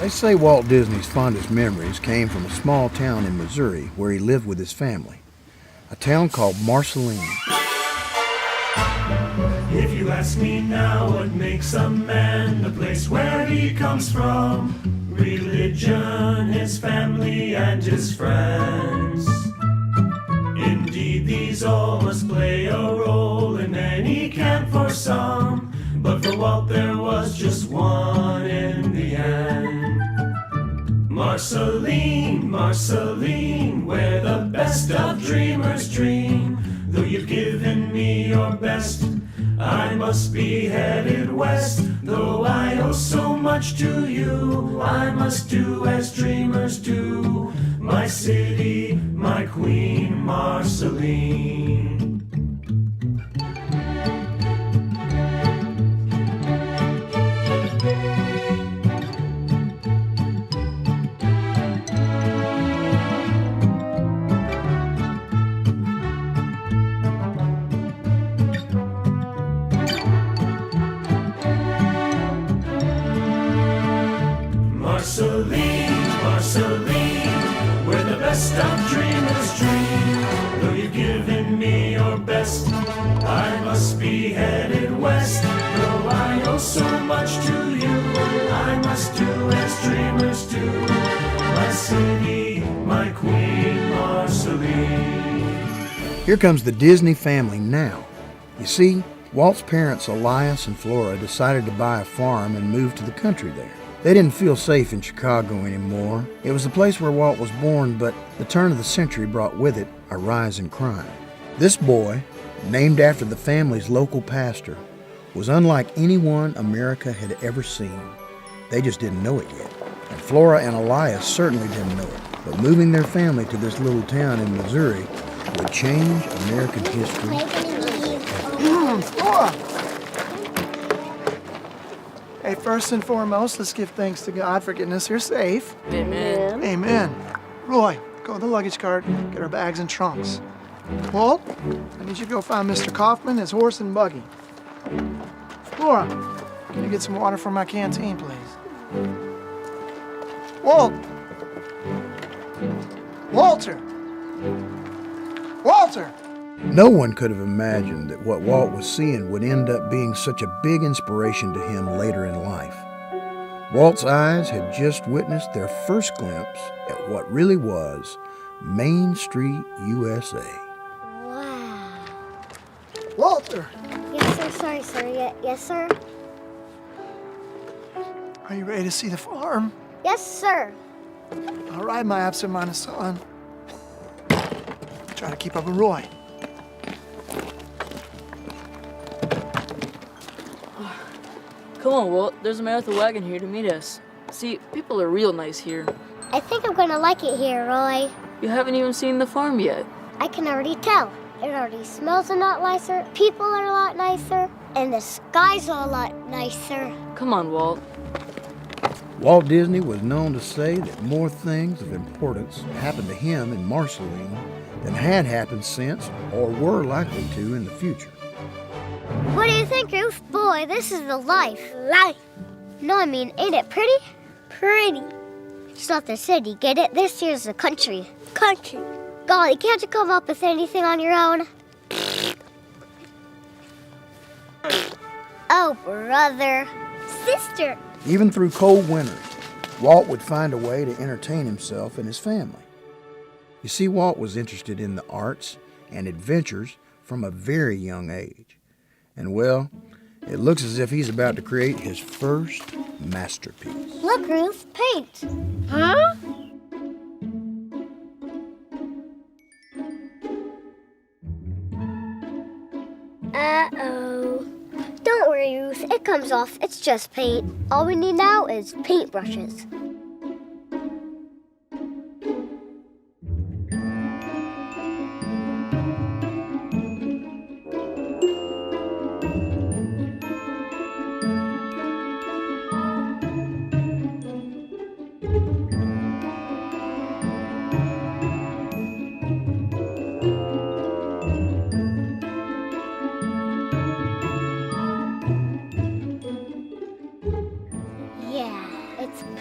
They say Walt Disney's fondest memories came from a small town in Missouri where he lived with his family, a town called Marceline. If you ask me now what makes a man, the place where he comes from, religion, his family, and his friends. Indeed, these all must play a role in any camp for some, but for Walt there was just one in the end. Marceline, Marceline, where the best of dreamers dream. Though you've given me your best, I must be headed west. Though I owe so much to you, I must do as dreamers do. My city, my queen, Marceline. Marceline, Marceline, where the best of dreamers dream. Though you've given me your best, I must be headed west. Though I owe so much to you, I must do as dreamers do. My city, my queen, Marceline. Here comes the Disney family now. You see, Walt's parents, Elias and Flora, decided to buy a farm and move to the country there. They didn't feel safe in Chicago anymore. It was the place where Walt was born, but the turn of the century brought with it a rise in crime. This boy, named after the family's local pastor, was unlike anyone America had ever seen. They just didn't know it yet. And Flora and Elias certainly didn't know it. But moving their family to this little town in Missouri would change American history. Flora! Hey, first and foremost, let's give thanks to God for getting us here safe. Amen. Amen. Roy, go to the luggage cart, get our bags and trunks. Walt, I need you to go find Mr. Kaufman, his horse and buggy. Flora, can you get some water from my canteen, please? Walt! Walter! Walter! No one could have imagined that what Walt was seeing would end up being such a big inspiration to him later in life. Walt's eyes had just witnessed their first glimpse at what really was Main Street, USA. Wow. Walter! Yes, sir. Sorry, sir. Yes, sir. Are you ready to see the farm? Yes, sir. All right, my absent-minded son. Try to keep up with Roy. Come on, Walt. There's a man with a wagon here to meet us. See, people are real nice here. I think I'm gonna like it here, Roy. You haven't even seen the farm yet. I can already tell. It already smells a lot nicer, people are a lot nicer, and the sky's a lot nicer. Come on, Walt. Walt Disney was known to say that more things of importance happened to him in Marceline than had happened since or were likely to in the future. What do you think, Ruth? Boy, this is the life. Life. No, I mean, ain't it pretty? Pretty. It's not the city, get it? This here's the country. Country. Golly, can't you come up with anything on your own? Oh, brother. Sister. Even through cold winters, Walt would find a way to entertain himself and his family. You see, Walt was interested in the arts and adventures from a very young age. And well, it looks as if he's about to create his first masterpiece. Look, Ruth, paint. Huh? Uh-oh. Don't worry, Ruth. It comes off. It's just paint. All we need now is paintbrushes.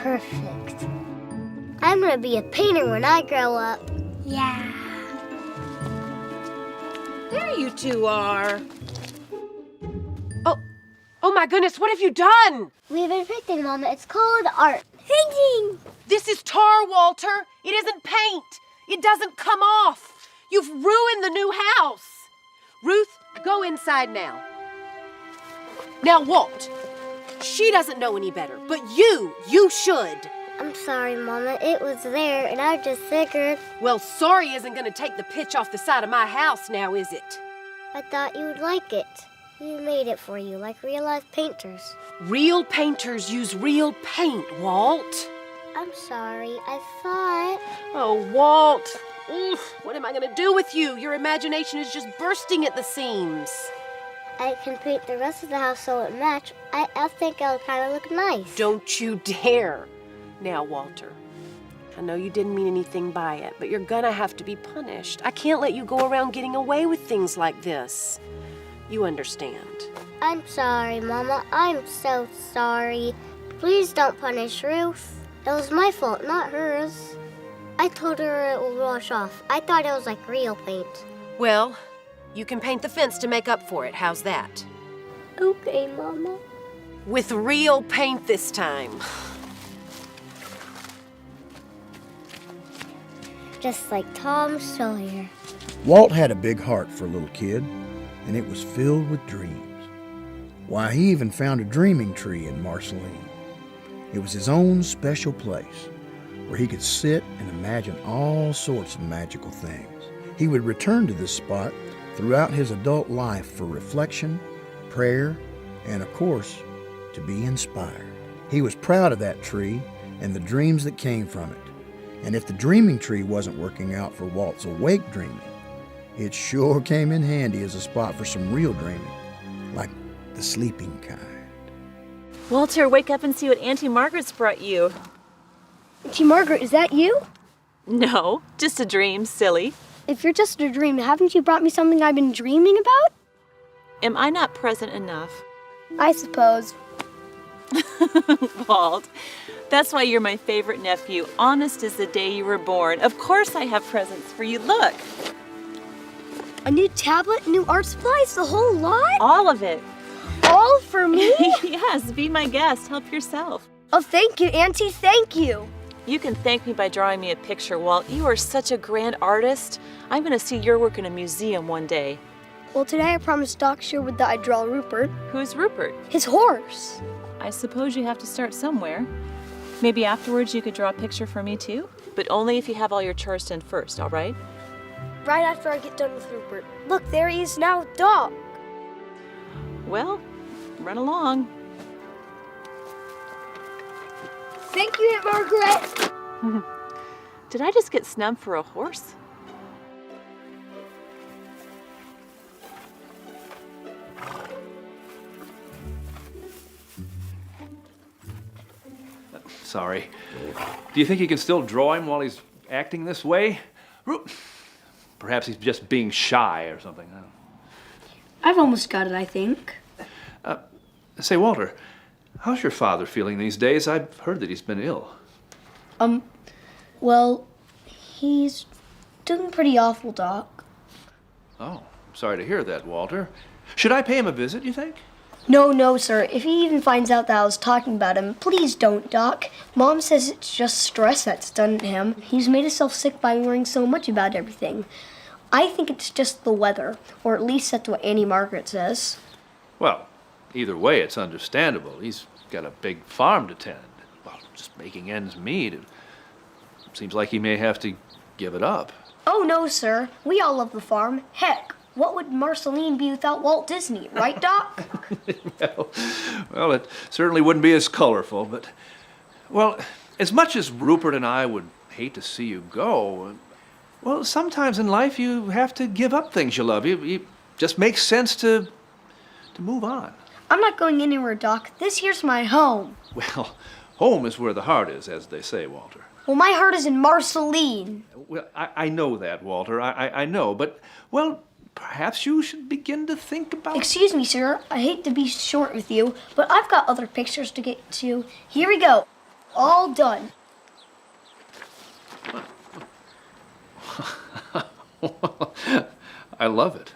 Perfect. want to be a painter when I grow up. Yeah. There you two are. Oh my goodness, what have you done? We've been painting, Mama. It's called art. Painting! This is tar, Walter. It isn't paint. It doesn't come off. You've ruined the new house. Ruth, go inside now. Now, Walt, she doesn't know any better, but you should. I'm sorry, Mama. It was there, and I just figured. Well, sorry isn't going to take the pitch off the side of my house now, is it? I thought you would like it. We made it for you, like real-life painters. Real painters use real paint, Walt. I'm sorry. I thought... Oh, Walt. Oof, what am I going to do with you? Your imagination is just bursting at the seams. I can paint the rest of the house so it match. I think it'll kind of look nice. Don't you dare. Now, Walter, I know you didn't mean anything by it, but you're gonna have to be punished. I can't let you go around getting away with things like this. You understand. I'm sorry, Mama. I'm so sorry. Please don't punish Ruth. It was my fault, not hers. I told her it will wash off. I thought it was like real paint. Well, you can paint the fence to make up for it. How's that? Okay, Mama. With real paint this time. Just like Tom Sawyer. Walt had a big heart for a little kid, and it was filled with dreams. Why, he even found a dreaming tree in Marceline. It was his own special place where he could sit and imagine all sorts of magical things. He would return to this spot throughout his adult life for reflection, prayer, and of course, to be inspired. He was proud of that tree and the dreams that came from it. And if the dreaming tree wasn't working out for Walt's awake dreaming, it sure came in handy as a spot for some real dreaming, like the sleeping kind. Walter, wake up and see what Auntie Margaret's brought you. Auntie Margaret, is that you? No, just a dream, silly. If you're just a dream, haven't you brought me something I've been dreaming about? Am I not present enough? I suppose. Walt, that's why you're my favorite nephew. Honest as the day you were born. Of course I have presents for you. Look. A new tablet, new art supplies, the whole lot? All of it. All for me? Yes, be my guest. Help yourself. Oh, thank you, Auntie, thank you. You can thank me by drawing me a picture, Walt. You are such a grand artist. I'm going to see your work in a museum one day. Well, today I promised Doc Sherwood that I'd draw Rupert. Who's Rupert? His horse. I suppose you have to start somewhere. Maybe afterwards you could draw a picture for me too? But only if you have all your chores done first, all right? Right after I get done with Rupert. Look, there he is now, Doc. Well, run along. Thank you, Aunt Margaret. Did I just get snubbed for a horse? Sorry. Do you think you can still draw him while he's acting this way? Perhaps he's just being shy or something. I don't know. I've almost got it, I think. Say, Walter, how's your father feeling these days? I've heard that he's been ill. Well, he's doing pretty awful, Doc. Oh, I'm sorry to hear that, Walter. Should I pay him a visit, you think? No, sir. If he even finds out that I was talking about him, please don't, Doc. Mom says it's just stress that's done to him. He's made himself sick by worrying so much about everything. I think it's just the weather, or at least that's what Auntie Margaret says. Well, either way, it's understandable. He's got a big farm to tend. Well, just making ends meet. It seems like he may have to give it up. Oh, no, sir. We all love the farm. Heck, what would Marceline be without Walt Disney, right, Doc? well, it certainly wouldn't be as colorful, but... Well, as much as Rupert and I would hate to see you go, well, sometimes in life you have to give up things you love. It just makes sense to move on. I'm not going anywhere, Doc. This here's my home. Well, home is where the heart is, as they say, Walter. Well, my heart is in Marceline. Well, I know that, Walter. I know, but, well, perhaps you should begin to think about... Excuse me, sir. I hate to be short with you, but I've got other pictures to get to. Here we go. All done. I love it.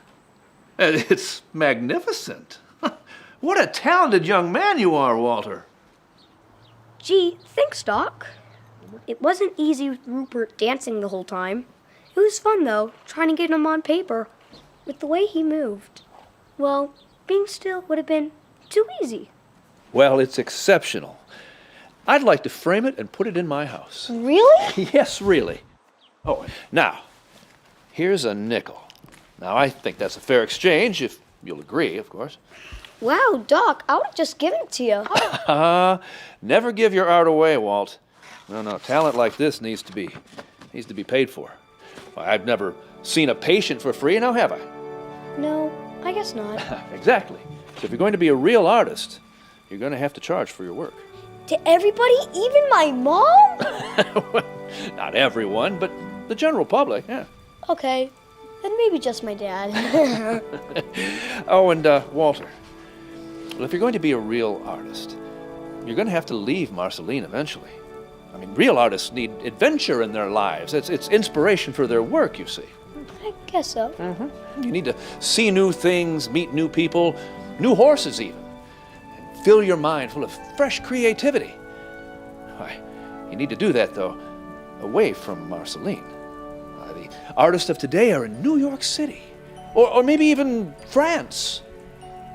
It's magnificent. What a talented young man you are, Walter. Gee, thanks, Doc. It wasn't easy with Rupert dancing the whole time. It was fun, though, trying to get him on paper. With the way he moved, well, being still would have been too easy. Well, it's exceptional. I'd like to frame it and put it in my house. Really? Yes, really. Oh, now, here's a nickel. Now, I think that's a fair exchange, if you'll agree, of course. Wow, Doc, I would have just given it to you. Never give your art away, Walt. No, talent like this needs to be paid for. Why, I've never seen a patient for free, now have I? No, I guess not. Exactly. So if you're going to be a real artist, you're going to have to charge for your work. To everybody, even my mom? Well, not everyone, but the general public, yeah. Okay, then maybe just my dad. Oh, and Walter, well, if you're going to be a real artist, you're going to have to leave Marceline eventually. I mean, real artists need adventure in their lives. It's inspiration for their work, you see. I guess so. You need to see new things, meet new people, new horses even. And fill your mind full of fresh creativity. Why, you need to do that, though, away from Marceline. The artists of today are in New York City. Or maybe even France.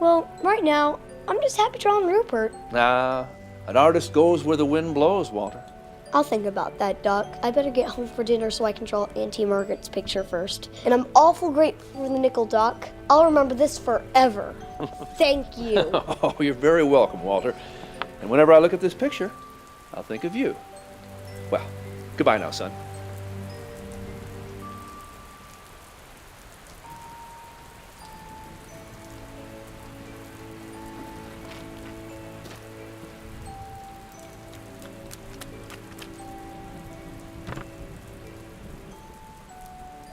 Well, right now, I'm just happy drawing Rupert. Nah, an artist goes where the wind blows, Walter. I'll think about that, Doc. I better get home for dinner so I can draw Auntie Margaret's picture first. And I'm awful grateful for the nickel, Doc. I'll remember this forever. Thank you. Oh, you're very welcome, Walter. And whenever I look at this picture, I'll think of you. Well, goodbye now, son.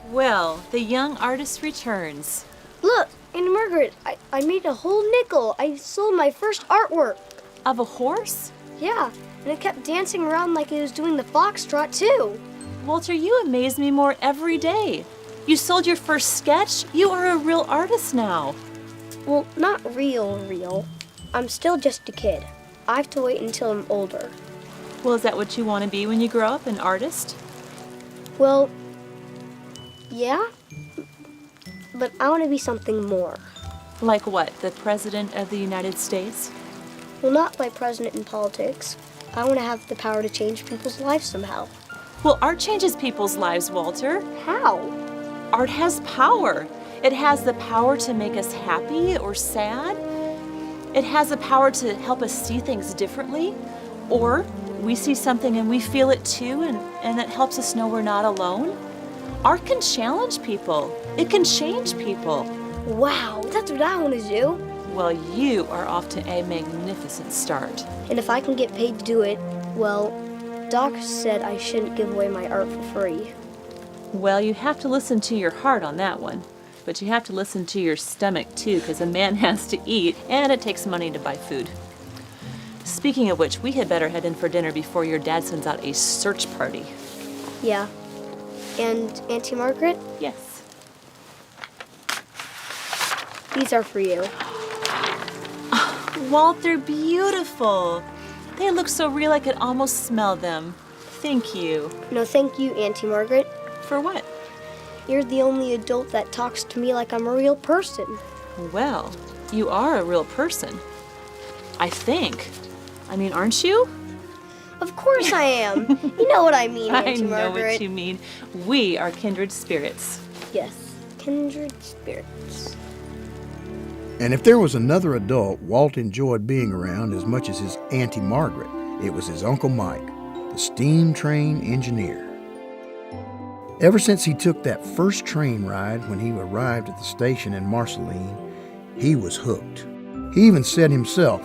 Well, the young artist returns. Look, Auntie Margaret, I made a whole nickel. I sold my first artwork. Of a horse? Yeah, and it kept dancing around like it was doing the foxtrot, too. Walter, you amaze me more every day. You sold your first sketch? You are a real artist now. Well, not real. I'm still just a kid. I have to wait until I'm older. Well, is that what you want to be when you grow up, an artist? Well, yeah, but I want to be something more. Like what, the President of the United States? Well, not like president in politics. I want to have the power to change people's lives somehow. Well, art changes people's lives, Walter. How? Art has power. It has the power to make us happy or sad. It has the power to help us see things differently. Or we see something and we feel it too, and that helps us know we're not alone. Art can challenge people. It can change people. Wow, that's what I want to do. Well, you are off to a magnificent start. And if I can get paid to do it, well, Doc said I shouldn't give away my art for free. Well, you have to listen to your heart on that one. But you have to listen to your stomach too, because a man has to eat, and it takes money to buy food. Speaking of which, we had better head in for dinner before your dad sends out a search party. Yeah. And Auntie Margaret? Yes. These are for you. Walt, they're beautiful. They look so real I could almost smell them. Thank you. No, thank you, Auntie Margaret. For what? You're the only adult that talks to me like I'm a real person. Well, you are a real person. I think. I mean, aren't you? Of course I am. You know what I mean, Auntie I know Margaret. what you mean. We are kindred spirits. Yes, kindred spirits. And if there was another adult Walt enjoyed being around as much as his Auntie Margaret, it was his Uncle Mike, the steam train engineer. Ever since he took that first train ride when he arrived at the station in Marceline, he was hooked. He even said himself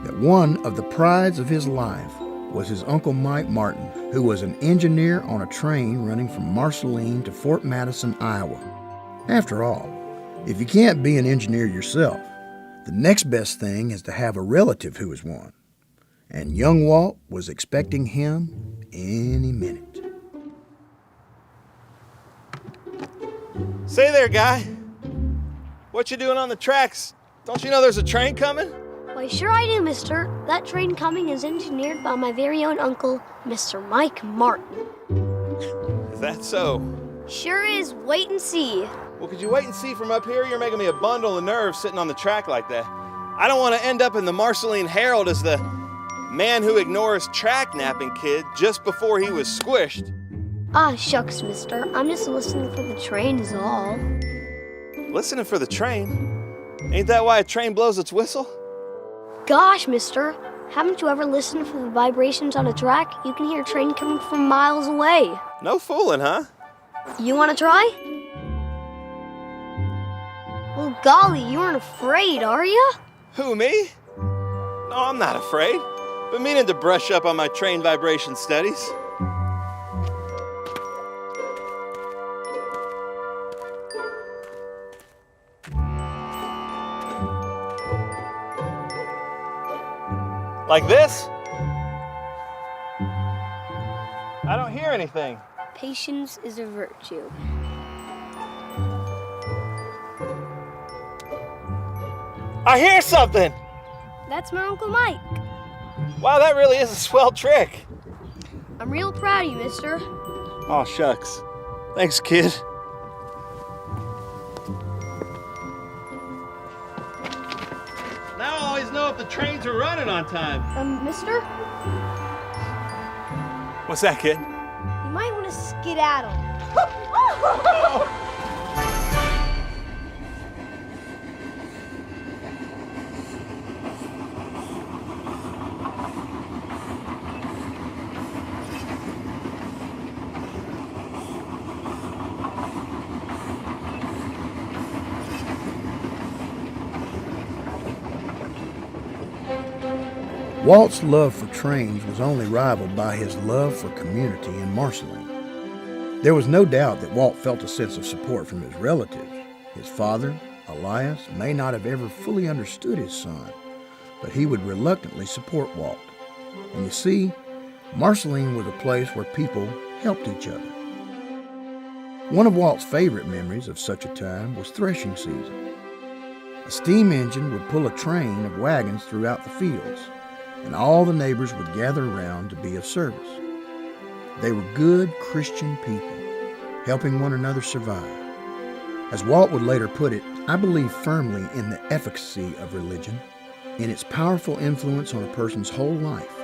that one of the prides of his life was his Uncle Mike Martin, who was an engineer on a train running from Marceline to Fort Madison, Iowa. After all, if you can't be an engineer yourself, the next best thing is to have a relative who is one. And young Walt was expecting him any minute. Say there, guy. What you doing on the tracks? Don't you know there's a train coming? Why, sure I do, mister. That train coming is engineered by my very own uncle, Mr. Mike Martin. Is that so? Sure is. Wait and see. Well, could you wait and see from up here? You're making me a bundle of nerves sitting on the track like that. I don't want to end up in the Marceline Herald as the man who ignores track napping kid just before he was squished. Ah, shucks, mister. I'm just listening for the train is all. Listening for the train? Ain't that why a train blows its whistle? Gosh, mister. Haven't you ever listened for the vibrations on a track? You can hear a train coming from miles away. No fooling, huh? You want to try? Well, golly, you aren't afraid, are you? Who, me? No, I'm not afraid. Been meaning to brush up on my train vibration studies. Like this? I don't hear anything. Patience is a virtue. I hear something! That's my Uncle Mike. Wow, that really is a swell trick. I'm real proud of you, mister. Oh, shucks. Thanks, kid. Now I always know if the trains are running on time. Mister? What's that, kid? You might want to skedaddle. Walt's love for trains was only rivaled by his love for community in Marceline. There was no doubt that Walt felt a sense of support from his relatives. His father, Elias, may not have ever fully understood his son, but he would reluctantly support Walt. And you see, Marceline was a place where people helped each other. One of Walt's favorite memories of such a time was threshing season. A steam engine would pull a train of wagons throughout the fields, and all the neighbors would gather around to be of service. They were good Christian people, helping one another survive. As Walt would later put it, I believe firmly in the efficacy of religion, in its powerful influence on a person's whole life.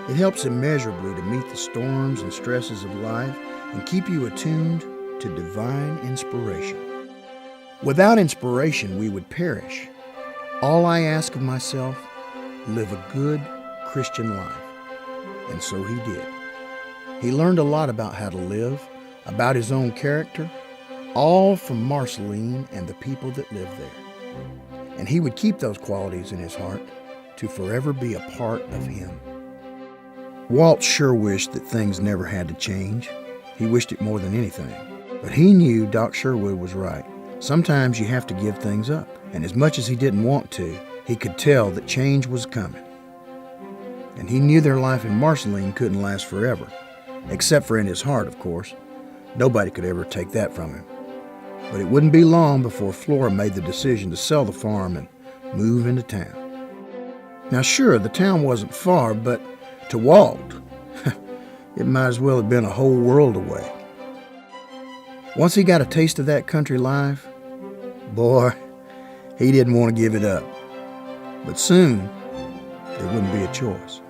It helps immeasurably to meet the storms and stresses of life and keep you attuned to divine inspiration. Without inspiration, we would perish. All I ask of myself, live a good Christian life. And so he did. He learned a lot about how to live, about his own character, all from Marceline and the people that lived there. And he would keep those qualities in his heart to forever be a part of him. Walt sure wished that things never had to change. He wished it more than anything. But he knew Doc Sherwood was right. Sometimes you have to give things up. And as much as he didn't want to, he could tell that change was coming. And he knew their life in Marceline couldn't last forever. Except for in his heart, of course. Nobody could ever take that from him. But it wouldn't be long before Flora made the decision to sell the farm and move into town. Now sure, the town wasn't far, but to Walt, it might as well have been a whole world away. Once he got a taste of that country life, boy, he didn't want to give it up. But soon, there wouldn't be a choice.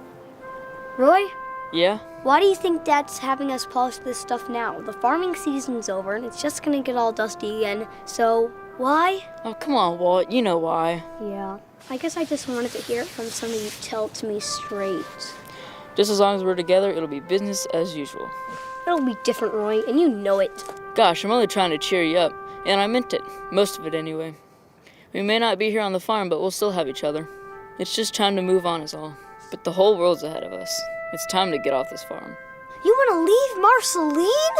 Roy? Yeah? Why do you think Dad's having us polish this stuff now? The farming season's over and it's just gonna get all dusty again, so why? Oh, come on, Walt. You know why. Yeah. I guess I just wanted to hear it from somebody who tell it to me straight. Just as long as we're together, it'll be business as usual. It'll be different, Roy, and you know it. Gosh, I'm only trying to cheer you up. And I meant it. Most of it, anyway. We may not be here on the farm, but we'll still have each other. It's just time to move on is all. But the whole world's ahead of us. It's time to get off this farm. You want to leave Marceline?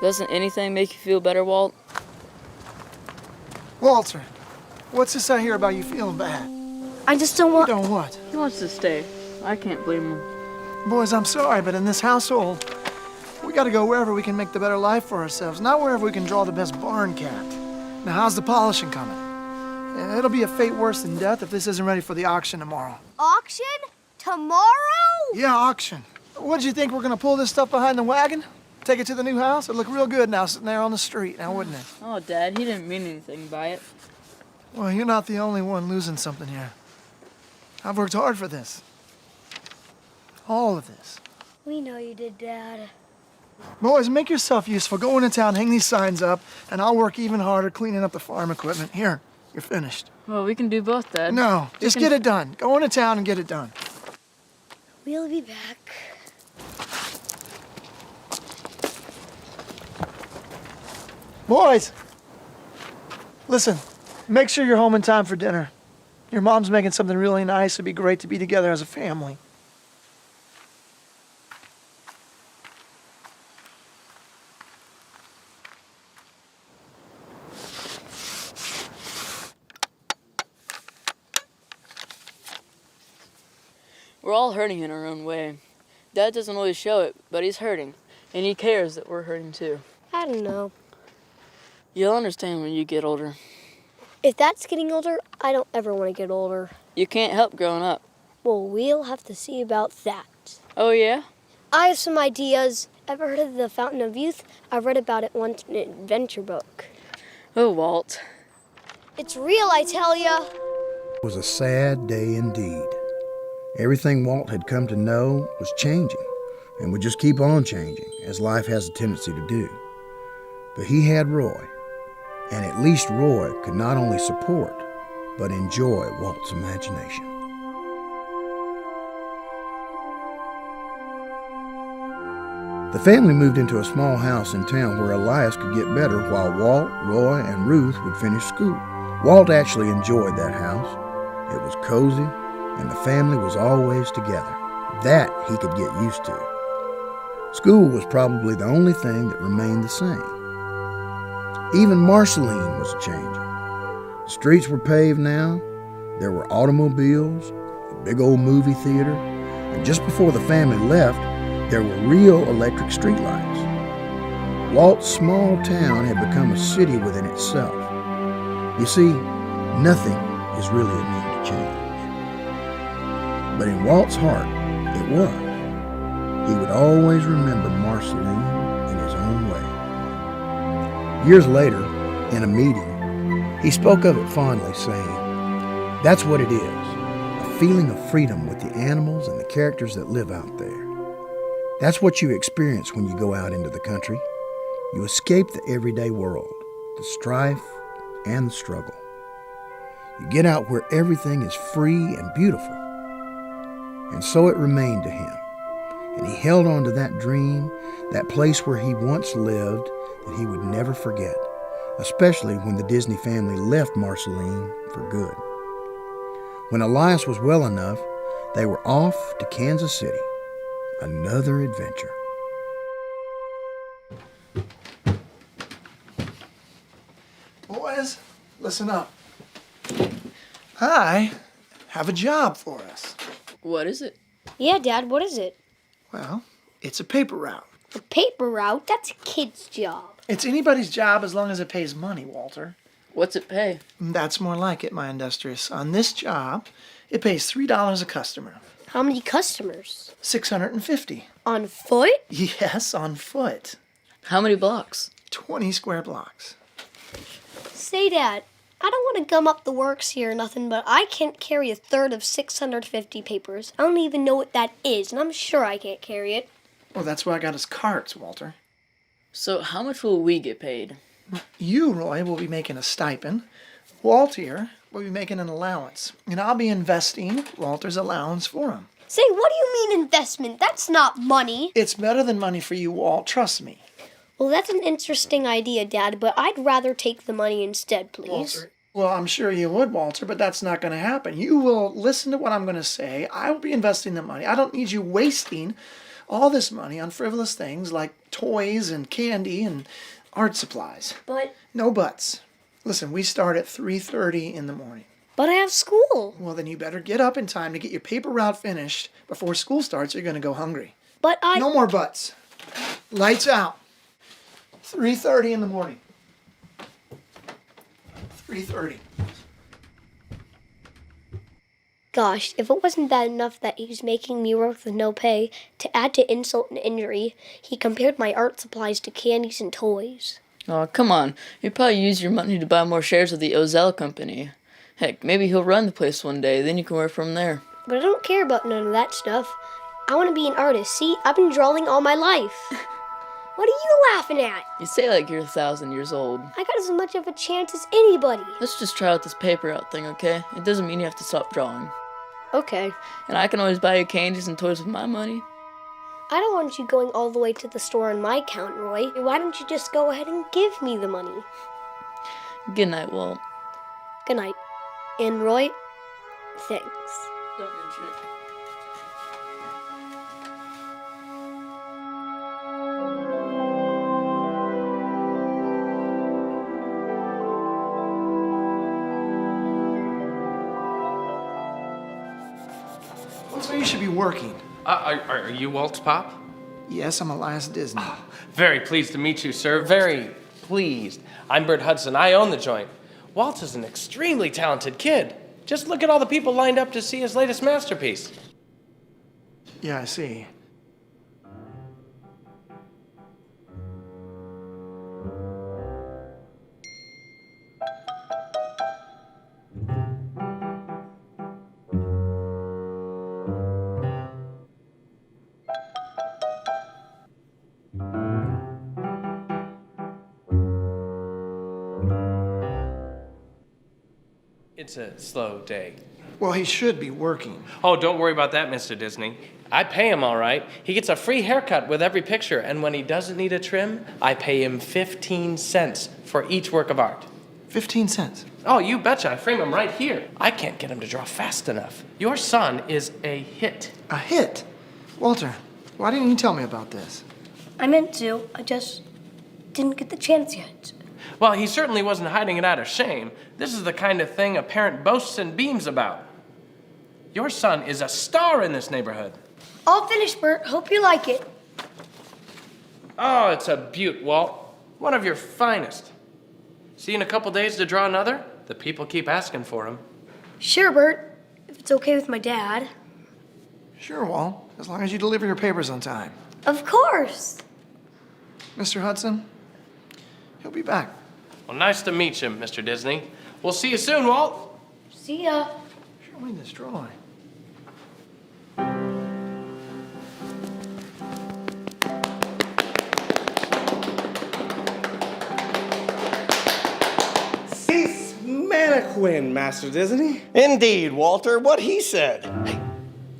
Doesn't anything make you feel better, Walt? Walter, what's this I hear about you feeling bad? I just don't want... You don't what? He wants to stay. I can't blame him. Boys, I'm sorry, but in this household, we gotta go wherever we can make the better life for ourselves, not wherever we can draw the best bargain. barn cat. Now, how's the polishing coming? It'll be a fate worse than death if this isn't ready for the auction tomorrow. Auction? Tomorrow? Yeah, auction. What did you think? We're gonna pull this stuff behind the wagon? Take it to the new house? It'd look real good now sitting there on the street, now wouldn't it? Oh, Dad, he didn't mean anything by it. Well, you're not the only one losing something here. I've worked hard for this. All of this. We know you did, Dad. Boys, make yourself useful. Go into town, hang these signs up, and I'll work even harder cleaning up the farm equipment. Here, you're finished. Well, we can do both, Dad. No, just get it done. Go into town and get it done. We'll be back. Boys, listen, make sure you're home in time for dinner. Your mom's making something really nice. It'd be great to be together as a family. We're all hurting in our own way. Dad doesn't always show it, but he's hurting, and he cares that we're hurting too. I don't know. You'll understand when you get older. If that's getting older, I don't ever want to get older. You can't help growing up. Well, we'll have to see about that. Oh, yeah? I have some ideas. Ever heard of the Fountain of Youth? I read about it once in an adventure book. Oh, Walt. It's real, I tell ya. It was a sad day indeed. Everything Walt had come to know was changing and would just keep on changing, as life has a tendency to do. But he had Roy, and at least Roy could not only support, but enjoy Walt's imagination. The family moved into a small house in town where Elias could get better while Walt, Roy, and Ruth would finish school. Walt actually enjoyed that house. It was cozy, and the family was always together. That he could get used to. School was probably the only thing that remained the same. Even Marceline was changing. The streets were paved now. There were automobiles, a big old movie theater, and just before the family left, there were real electric streetlights. Walt's small town had become a city within itself. You see, nothing is really immune to change. But in Walt's heart, it was. He would always remember Marceline in his own way. Years later, in a meeting, he spoke of it fondly, saying, "That's what it is, a feeling of freedom with the animals and the characters that live out there. That's what you experience when you go out into the country. You escape the everyday world, the strife and the struggle. You get out where everything is free and beautiful." And so it remained to him. And he held on to that dream, that place where he once lived, that he would never forget, especially when the Disney family left Marceline for good. When Elias was well enough, they were off to Kansas City. Another adventure. Boys, listen up. I have a job for us. What is it? Yeah, Dad, what is it? Well, it's a paper route. A paper route? That's a kid's job. It's anybody's job as long as it pays money, Walter. What's it pay? That's more like it, my industrious. On this job, it pays $3 a customer. How many customers? 650. On foot? Yes, on foot. How many blocks? 20 square blocks. Say, Dad, I don't want to gum up the works here or nothing, but I can't carry a third of 650 papers. I don't even know what that is, and I'm sure I can't carry it. Well, that's why I got us carts, Walter. So how much will we get paid? You, Roy, will be making a stipend. Walt here will be making an allowance. And I'll be investing Walter's allowance for him. Say, what do you mean investment? That's not money. It's better than money for you, Walt. Trust me. Well, that's an interesting idea, Dad, but I'd rather take the money instead, please. Walter. Well, I'm sure you would, Walter, but that's not going to happen. You will listen to what I'm going to say. I will be investing the money. I don't need you wasting all this money on frivolous things like toys and candy and art supplies. But... No buts. Listen, we start at 3:30 in the morning. But I have school. Well, then you better get up in time to get your paper route finished before school starts or you're going to go hungry. But I... No more buts. Lights out. 3:30 in the morning. $3.30. Gosh, if it wasn't bad enough that he's making me work with no pay, to add to insult and injury, he compared my art supplies to candies and toys. Oh, come on. You probably use your money to buy more shares of the Ozell Company. Heck, maybe he'll run the place one day, then you can work from there. But I don't care about none of that stuff. I want to be an artist. See, I've been drawing all my life. What are you laughing at? You say like you're 1,000 years old. I got as much of a chance as anybody. Let's just try out this paper out thing, okay? It doesn't mean you have to stop drawing. Okay. And I can always buy you candies and toys with my money. I don't want you going all the way to the store on my account, Roy. Why don't you just go ahead and give me the money? Good night, Walt. Good night. And Roy, thanks. Don't mention it. Looks like you should be working. Are you Walt's pop? Yes, I'm Elias Disney. Very pleased to meet you, sir. Very pleased. I'm Bert Hudson. I own the joint. Walt is an extremely talented kid. Just look at all the people lined up to see his latest masterpiece. Yeah, I see. It's a slow day. Well, he should be working. Oh, don't worry about that, Mr. Disney. I pay him all right. He gets a free haircut with every picture, and when he doesn't need a trim, I pay him 15 cents for each work of art. 15 cents. Oh, you betcha. I frame him right here. I can't get him to draw fast enough. Your son is a hit. A hit? Walter, why didn't you tell me about this? I meant to. I just didn't get the chance yet. Well, he certainly wasn't hiding it out of shame. This is the kind of thing a parent boasts and beams about. Your son is a star in this neighborhood. All finished, Bert. Hope you like it. Oh, it's a beaut, Walt. One of your finest. See you in a couple days to draw another? The people keep asking for him. Sure, Bert. If it's okay with my dad. Sure, Walt, as long as you deliver your papers on time. Of course. Mr. Hudson, he'll be back. Well, nice to meet you, Mr. Disney. We'll see you soon, Walt. See ya. Show me this drawing. Cease mannequin, Master Disney. Indeed, Walter, what he said. Hey,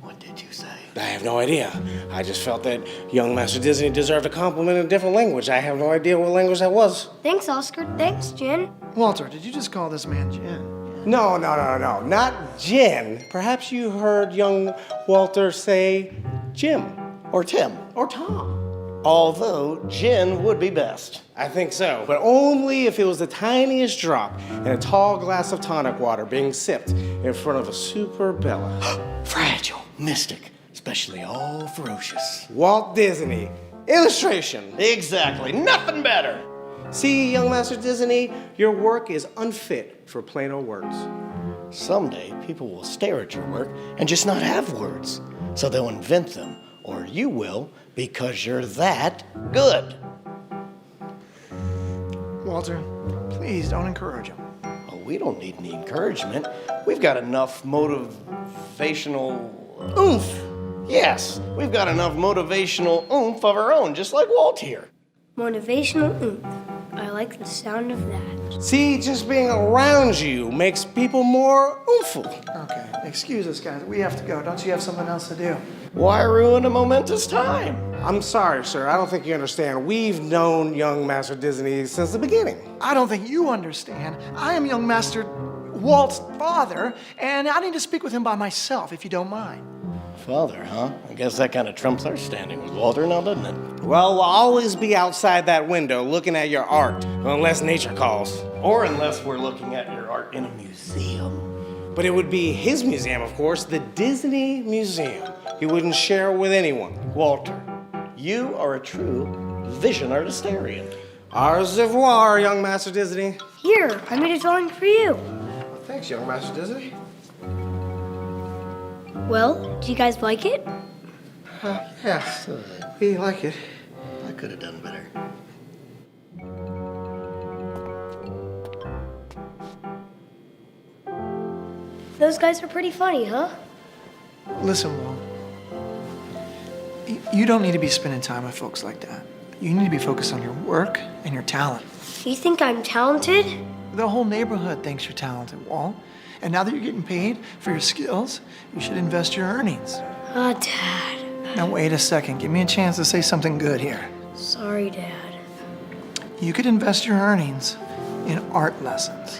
what did you say? I have no idea. I just felt that young Master Disney deserved a compliment in a different language. I have no idea what language that was. Thanks, Oscar. Thanks, Jen. Walter, did you just call this man Jen? No, not Jen. Perhaps you heard young Walter say Jim. Or Tim. Or Tom. Although Jen would be best. I think so, but only if it was the tiniest drop in a tall glass of tonic water being sipped in front of a super Bella. Fragile, mystic, especially all ferocious. Walt Disney. Illustration. Exactly, nothing better. See, young Master Disney, your work is unfit for plain old words. Someday, people will stare at your work and just not have words. So they'll invent them, or you will, because you're that good. Walter, please don't encourage him. Oh, we don't need any encouragement. We've got enough motivational oomph. Yes, we've got enough motivational oomph of our own, just like Walt here. Motivational oomph. I like the sound of that. See, just being around you makes people more oompful. Okay, excuse us, guys. We have to go. Don't you have something else to do? Why ruin a momentous time? I'm sorry, sir. I don't think you understand. We've known young Master Disney since the beginning. I don't think you understand. I am young Master Walt's father, and I need to speak with him by myself, if you don't mind. Father, huh? I guess that kind of trumps our standing with Walter now, doesn't it? Well, we'll always be outside that window looking at your art, unless nature calls. Or unless we're looking at your art in a museum. But it would be his museum, of course, the Disney Museum. He wouldn't share with anyone. Walter, you are a true vision artistarian. Au reservoir, young Master Disney. Here, I made a drawing for you. Thanks, young Master Disney. Well, do you guys like it? Yes, we like it. I could have done better. Those guys are pretty funny, huh? Listen, Walt. You don't need to be spending time with folks like that. You need to be focused on your work and your talent. You think I'm talented? The whole neighborhood thinks you're talented, Walt. And now that you're getting paid for your skills, you should invest your earnings. Dad. Now, wait a second. Give me a chance to say something good here. Sorry, Dad. You could invest your earnings in art lessons.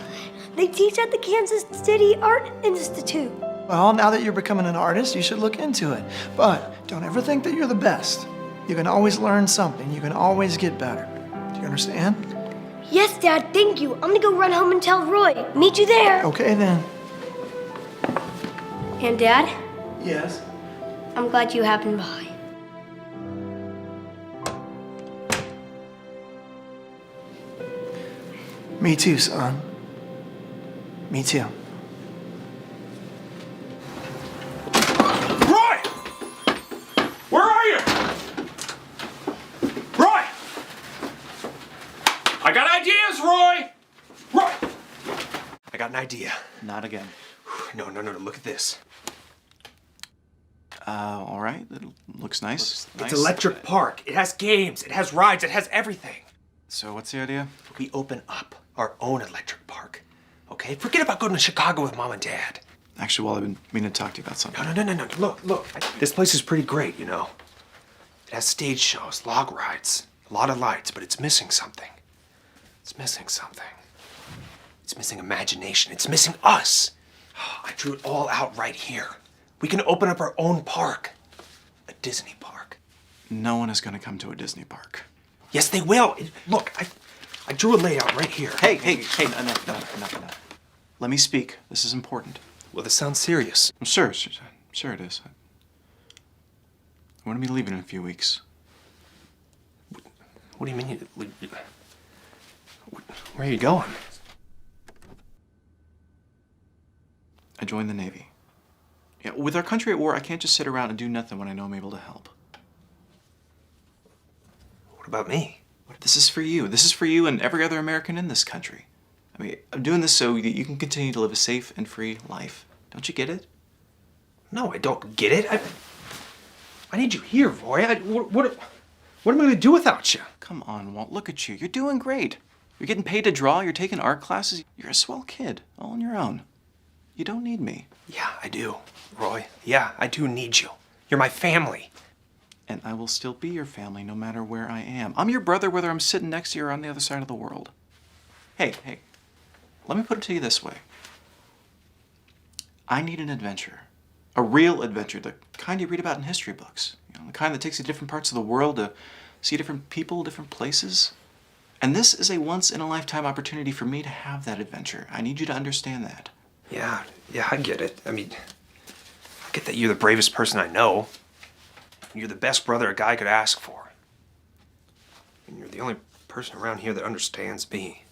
They teach at the Kansas City Art Institute. Well, now that you're becoming an artist, you should look into it. But don't ever think that you're the best. You can always learn something. You can always get better. Do you understand? Yes, Dad, thank you. I'm gonna go run home and tell Roy. Meet you there. Okay, then. And Dad, Yes? I'm glad you happened by. Me too, son. Me too. Roy! Where are you? Roy! I got ideas, Roy! Roy! I got an idea. Not again. No, look at this. All right. It looks nice. It's Electric Park. It has games, it has rides, it has everything. So what's the idea? We open up our own electric park. Okay? Forget about going to Chicago with Mom and Dad. Actually, well, I've been meaning to talk to you about something. No. Look. This place is pretty great, you know. It has stage shows, log rides, a lot of lights, but it's missing something. It's missing something. It's missing imagination. It's missing us. I drew it all out right here. We can open up our own park. A Disney park. No one is going to come to a Disney park. Yes, they will. Look, I drew a layout right here. Hey, enough. Let me speak. This is important. Well, this sounds serious. Sure it is. I'm going to be leaving in a few weeks. What do you mean? Where are you going? I joined the Navy. Yeah, with our country at war, I can't just sit around and do nothing when I know I'm able to help. What about me? This is for you. This is for you and every other American in this country. I mean, I'm doing this so that you can continue to live a safe and free life. Don't you get it? No, I don't get it. I need you here, Roy. What am I going to do without you? Come on, Walt. Look at you. You're doing great. You're getting paid to draw. You're taking art classes. You're a swell kid, all on your own. You don't need me. Yeah, I do, Roy. Yeah, I do need you. You're my family. And I will still be your family no matter where I am. I'm your brother whether I'm sitting next to you or on the other side of the world. Hey, let me put it to you this way. I need an adventure. A real adventure, the kind you read about in history books. You know, the kind that takes you to different parts of the world to see different people, different places. And this is a once-in-a-lifetime opportunity for me to have that adventure. I need you to understand that. Yeah, I get it. I mean, I get that you're the bravest person I know. You're the best brother a guy could ask for. And you're the only person around here that understands me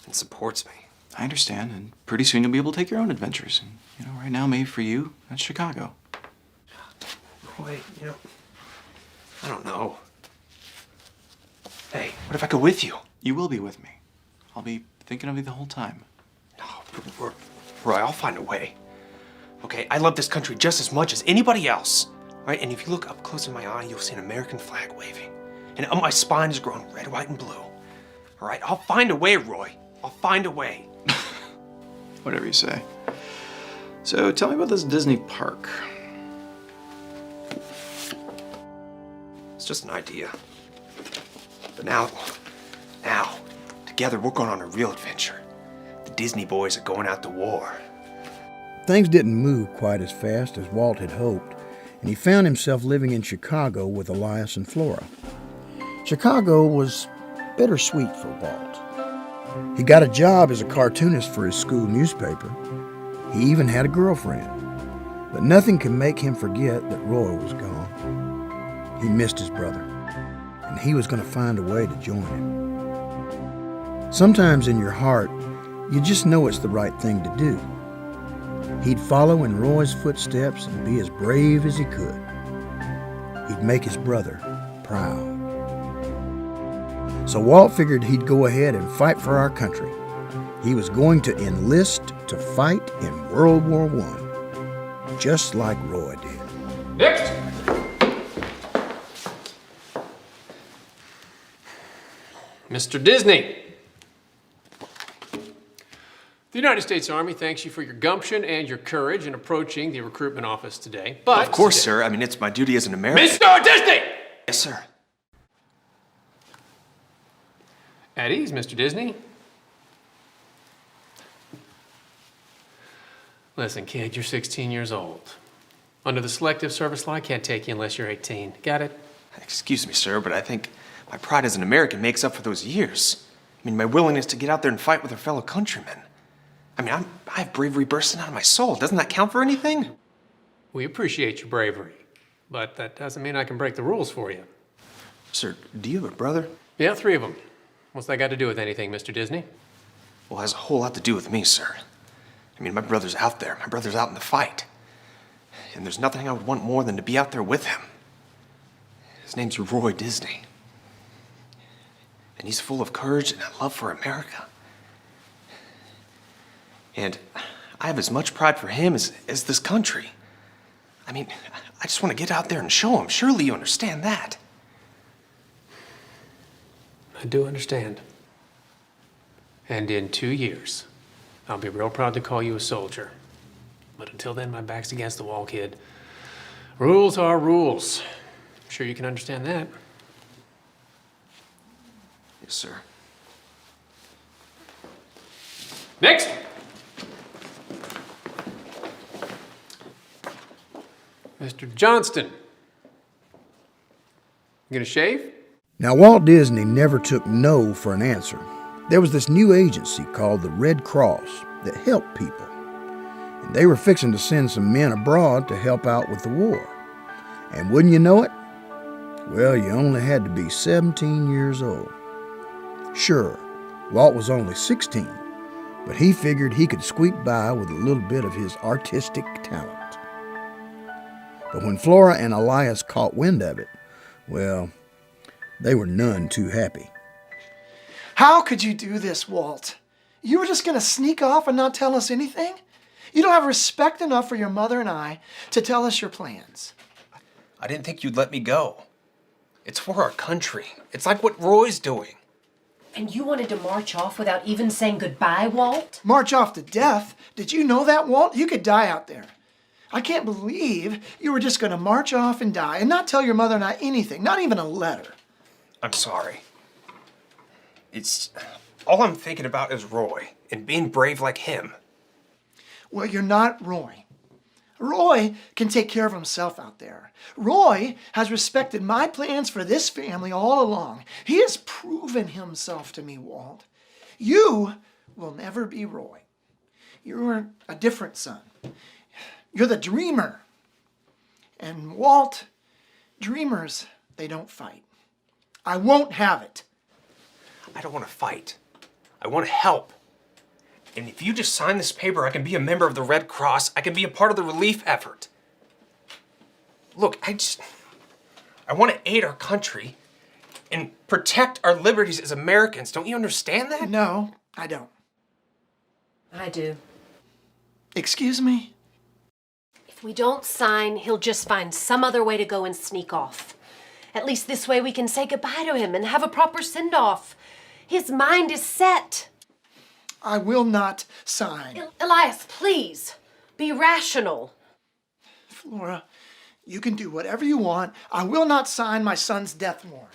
and supports me. I understand, and pretty soon you'll be able to take your own adventures. And, you know, right now, maybe for you, that's Chicago. Roy, I don't know. Hey, what if I go with you? You will be with me. I'll be thinking of you the whole time. No, Roy, I'll find a way. Okay, I love this country just as much as anybody else. All right, and if you look up close in my eye, you'll see an American flag waving. And up my spine is growing red, white, and blue. All right, I'll find a way, Roy. I'll find a way. Whatever you say. So tell me about this Disney park. It's just an idea. But now, together we're going on a real adventure. The Disney boys are going out to war. Things didn't move quite as fast as Walt had hoped, and he found himself living in Chicago with Elias and Flora. Chicago was bittersweet for Walt. He got a job as a cartoonist for his school newspaper. He even had a girlfriend. But nothing could make him forget that Roy was gone. He missed his brother. and he was going to find a way to join him. Sometimes in your heart, you just know it's the right thing to do. He'd follow in Roy's footsteps and be as brave as he could. He'd make his brother proud. So Walt figured he'd go ahead and fight for our country. He was going to enlist to fight in World War I, just like Roy did. Next! Mr. Disney. The United States Army thanks you for your gumption and your courage in approaching the recruitment office today. But of course, sir. I mean, it's my duty as an American. Mr. Disney! Yes, sir. At ease, Mr. Disney. Listen, kid, you're 16 years old. Under the selective service law, I can't take you unless you're 18. Got it? Excuse me, sir, but I think my pride as an American makes up for those years. I mean, my willingness to get out there and fight with our fellow countrymen. I mean, I have bravery bursting out of my soul. Doesn't that count for anything? We appreciate your bravery, but that doesn't mean I can break the rules for you. Sir, do you have a brother? Yeah, 3 of them. What's that got to do with anything, Mr. Disney? Well, it has a whole lot to do with me, sir. I mean, my brother's out there. My brother's out in the fight. And there's nothing I would want more than to be out there with him. His name's Roy Disney. And he's full of courage and a love for America. And I have as much pride for him as this country. I mean, I just want to get out there and show him. Surely you understand that. I do understand. And in 2 years, I'll be real proud to call you a soldier. But until then, my back's against the wall, kid. Rules are rules. I'm sure you can understand that. Yes, sir. Next! Mr. Johnston. You gonna shave? Now, Walt Disney never took no for an answer. There was this new agency called the Red Cross that helped people. And they were fixing to send some men abroad to help out with the war. And wouldn't you know it? Well, you only had to be 17 years old. Sure, Walt was only 16, but he figured he could squeak by with a little bit of his artistic talent. But when Flora and Elias caught wind of it, well, they were none too happy. How could you do this, Walt? You were just going to sneak off and not tell us anything? You don't have respect enough for your mother and I to tell us your plans. I didn't think you'd let me go. It's for our country. It's like what Roy's doing. And you wanted to march off without even saying goodbye, Walt? March off to death? Did you know that, Walt? You could die out there. I can't believe you were just going to march off and die and not tell your mother and I anything, not even a letter. I'm sorry. It's... all I'm thinking about is Roy and being brave like him. Well, you're not Roy. Roy can take care of himself out there. Roy has respected my plans for this family all along. He has proven himself to me, Walt. You will never be Roy. You're a different son. You're the dreamer. And Walt, dreamers, they don't fight. I won't have it. I don't want to fight. I want to help. And if you just sign this paper, I can be a member of the Red Cross. I can be a part of the relief effort. Look, I want to aid our country and protect our liberties as Americans. Don't you understand that? No, I don't. I do. Excuse me? If we don't sign, he'll just find some other way to go and sneak off. At least this way we can say goodbye to him and have a proper send-off. His mind is set. I will not sign. Elias, please, be rational. Flora, you can do whatever you want. I will not sign my son's death warrant.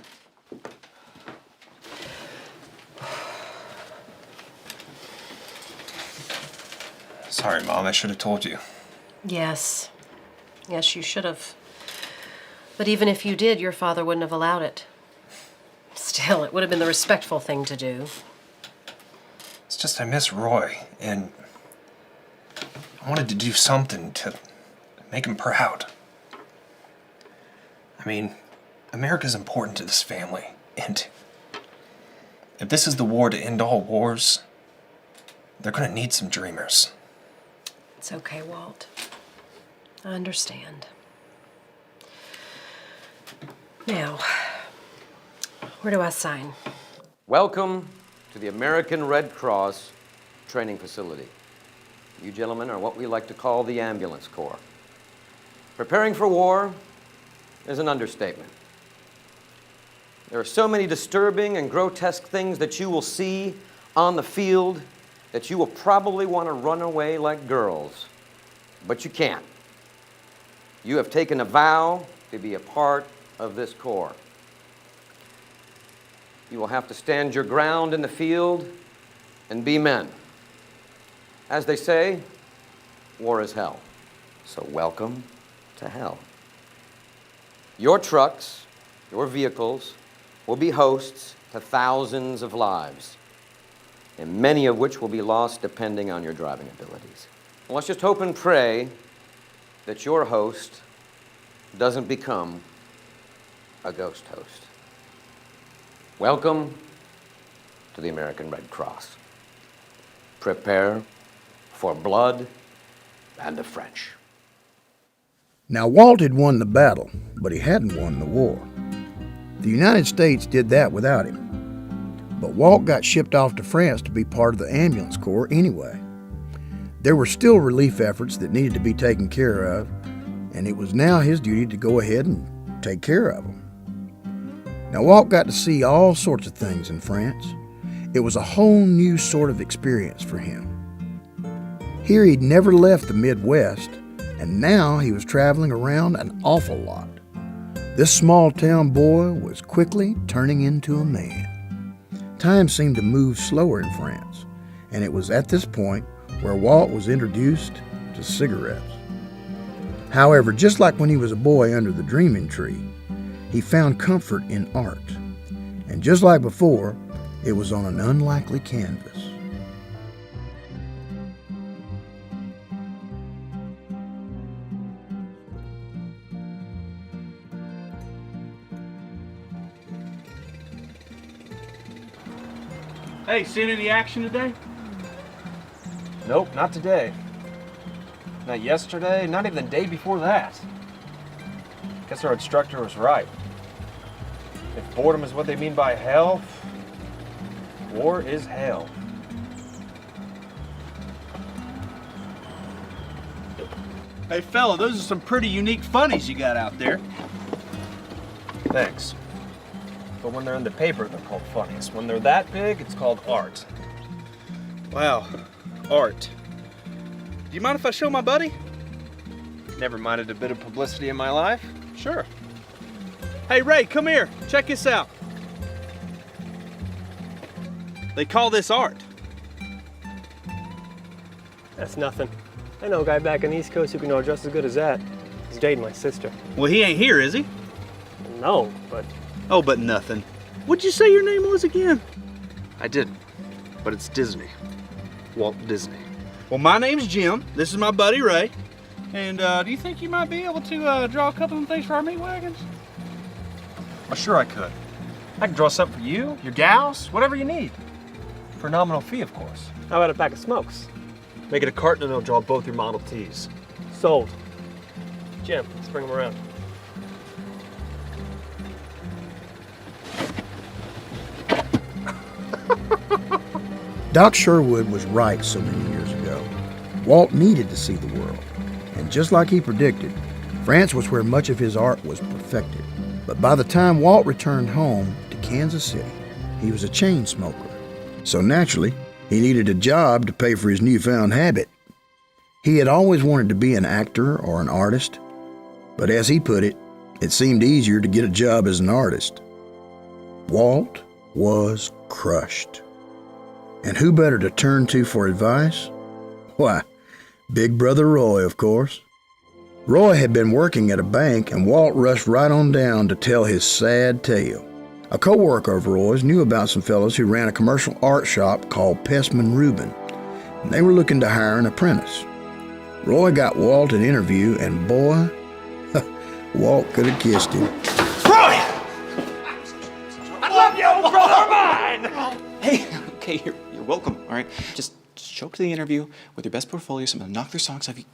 Sorry, Mom, I should have told you. Yes. Yes, you should have. But even if you did, your father wouldn't have allowed it. Still, it would have been the respectful thing to do. It's just I miss Roy, and I wanted to do something to make him proud. I mean, America's important to this family, and if this is the war to end all wars, they're gonna need some dreamers. It's okay, Walt. I understand. Now, where do I sign? Welcome to the American Red Cross training facility. You gentlemen are what we like to call the ambulance corps. Preparing for war is an understatement. There are so many disturbing and grotesque things that you will see on the field that you will probably want to run away like girls, but you can't. You have taken a vow to be a part of this corps. You will have to stand your ground in the field and be men. As they say, war is hell, so welcome to hell. Your trucks, your vehicles, will be hosts to thousands of lives, and many of which will be lost depending on your driving abilities. Let's just hope and pray that your host doesn't become a ghost host. Welcome to the American Red Cross. Prepare for blood and the French. Now, Walt had won the battle, but he hadn't won the war. The United States did that without him. But Walt got shipped off to France to be part of the ambulance corps anyway. There were still relief efforts that needed to be taken care of, and it was now his duty to go ahead and take care of them. Now, Walt got to see all sorts of things in France. It was a whole new sort of experience for him. Here he'd never left the Midwest, and now he was traveling around an awful lot. This small-town boy was quickly turning into a man. Time seemed to move slower in France, and it was at this point where Walt was introduced to cigarettes. However, just like when he was a boy under the dreaming tree, he found comfort in art. And just like before, it was on an unlikely canvas. Hey, seen any action today? Nope, not today. Not yesterday, not even the day before that. Guess our instructor was right. If boredom is what they mean by hell, war is hell. Hey, fella, those are some pretty unique funnies you got out there. Thanks. But when they're in the paper, they're called funnies. When they're that big, it's called art. Wow, art. Do you mind if I show my buddy? Never minded a bit of publicity in my life. Sure. Hey, Ray, come here. Check this out. They call this art. That's nothing. I know a guy back on the East Coast who can draw just as good as that. He's dating my sister. Well, he ain't here, is he? No, but... Oh, but nothing. What'd you say your name was again? I didn't, but it's Disney. Walt Disney. Well, my name's Jim. This is my buddy, Ray. And do you think you might be able to draw a couple of things for our meat wagons? Oh, sure I could. I can draw something for you, your gals, whatever you need. For a nominal fee, of course. How about a pack of smokes? Make it a carton and I'll draw both your Model Ts. Sold. Jim, let's bring them around. Doc Sherwood was right so many years ago. Walt needed to see the world. And just like he predicted, France was where much of his art was perfected. But by the time Walt returned home to Kansas City, he was a chain smoker. So naturally, he needed a job to pay for his newfound habit. He had always wanted to be an actor or an artist, but as he put it, it seemed easier to get a job as an artist. Walt was crushed. And who better to turn to for advice? Why, Big Brother Roy, of course. Roy had been working at a bank, and Walt rushed right on down to tell his sad tale. A co-worker of Roy's knew about some fellows who ran a commercial art shop called Pestman Rubin, and they were looking to hire an apprentice. Roy got Walt an interview, and boy, Walt could have kissed him. Roy! okay. You're welcome, all right? Just show up to the interview with your best portfolio, so I'm gonna knock their socks off you.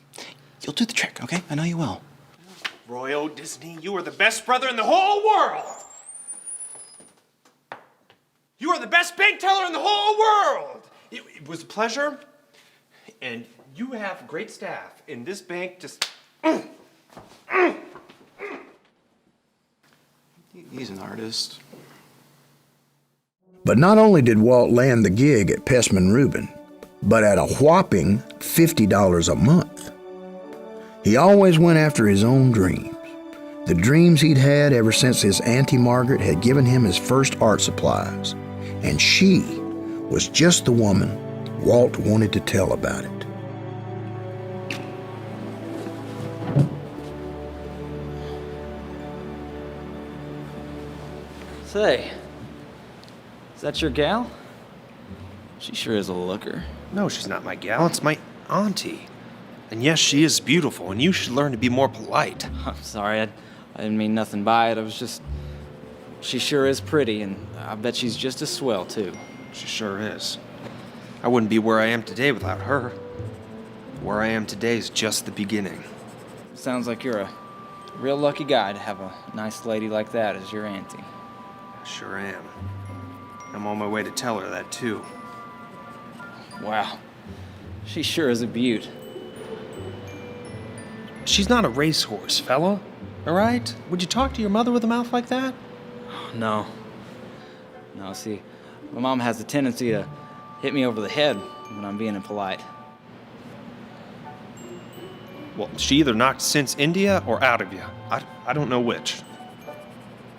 You'll do the trick, okay? I know you will. Roy O. Disney, you are the best brother in the whole world! You are the best bank teller in the whole world! It was a pleasure, and you have great staff, and this bank just... He's an artist. But not only did Walt land the gig at Pestman Rubin, but at a whopping $50 a month. He always went after his own dreams, the dreams he'd had ever since his Auntie Margaret had given him his first art supplies, and she was just the woman Walt wanted to tell about it. Say, is that your gal? She sure is a looker. No, she's not my gal. It's my auntie. And yes, she is beautiful, and you should learn to be more polite. I'm sorry, I didn't mean nothing by it. I was just... She sure is pretty, and I bet she's just as swell, too. She sure is. I wouldn't be where I am today without her. Where I am today is just the beginning. Sounds like you're a real lucky guy to have a nice lady like that as your auntie. I sure am. I'm on my way to tell her that, too. Wow. She sure is a beaut. She's not a racehorse, fella. All right? Would you talk to your mother with a mouth like that? No. No, see, my mom has a tendency to hit me over the head when I'm being impolite. Well, she either knocked sense into you or out of you. I don't know which.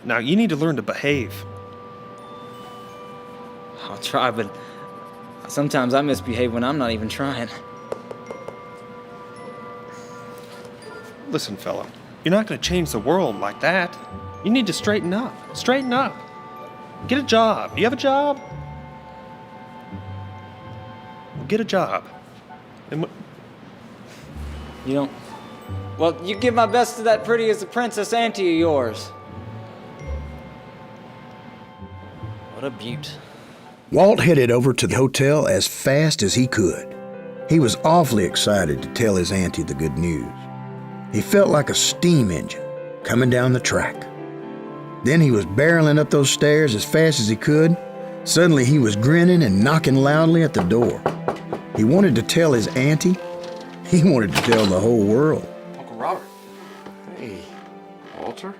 Now, you need to learn to behave. I'll try, but sometimes I misbehave when I'm not even trying. Listen, fella, you're not going to change the world like that. You need to straighten up. Straighten up. Get a job. Do you have a job? Well, get a job. And You don't... Well, you give my best to that pretty as a princess auntie of yours. What a beaut. Walt headed over to the hotel as fast as he could. He was awfully excited to tell his auntie the good news. He felt like a steam engine coming down the track. Then he was barreling up those stairs as fast as he could. Suddenly he was grinning and knocking loudly at the door. He wanted to tell his auntie. He wanted to tell the whole world. Uncle Robert. Hey, Walter?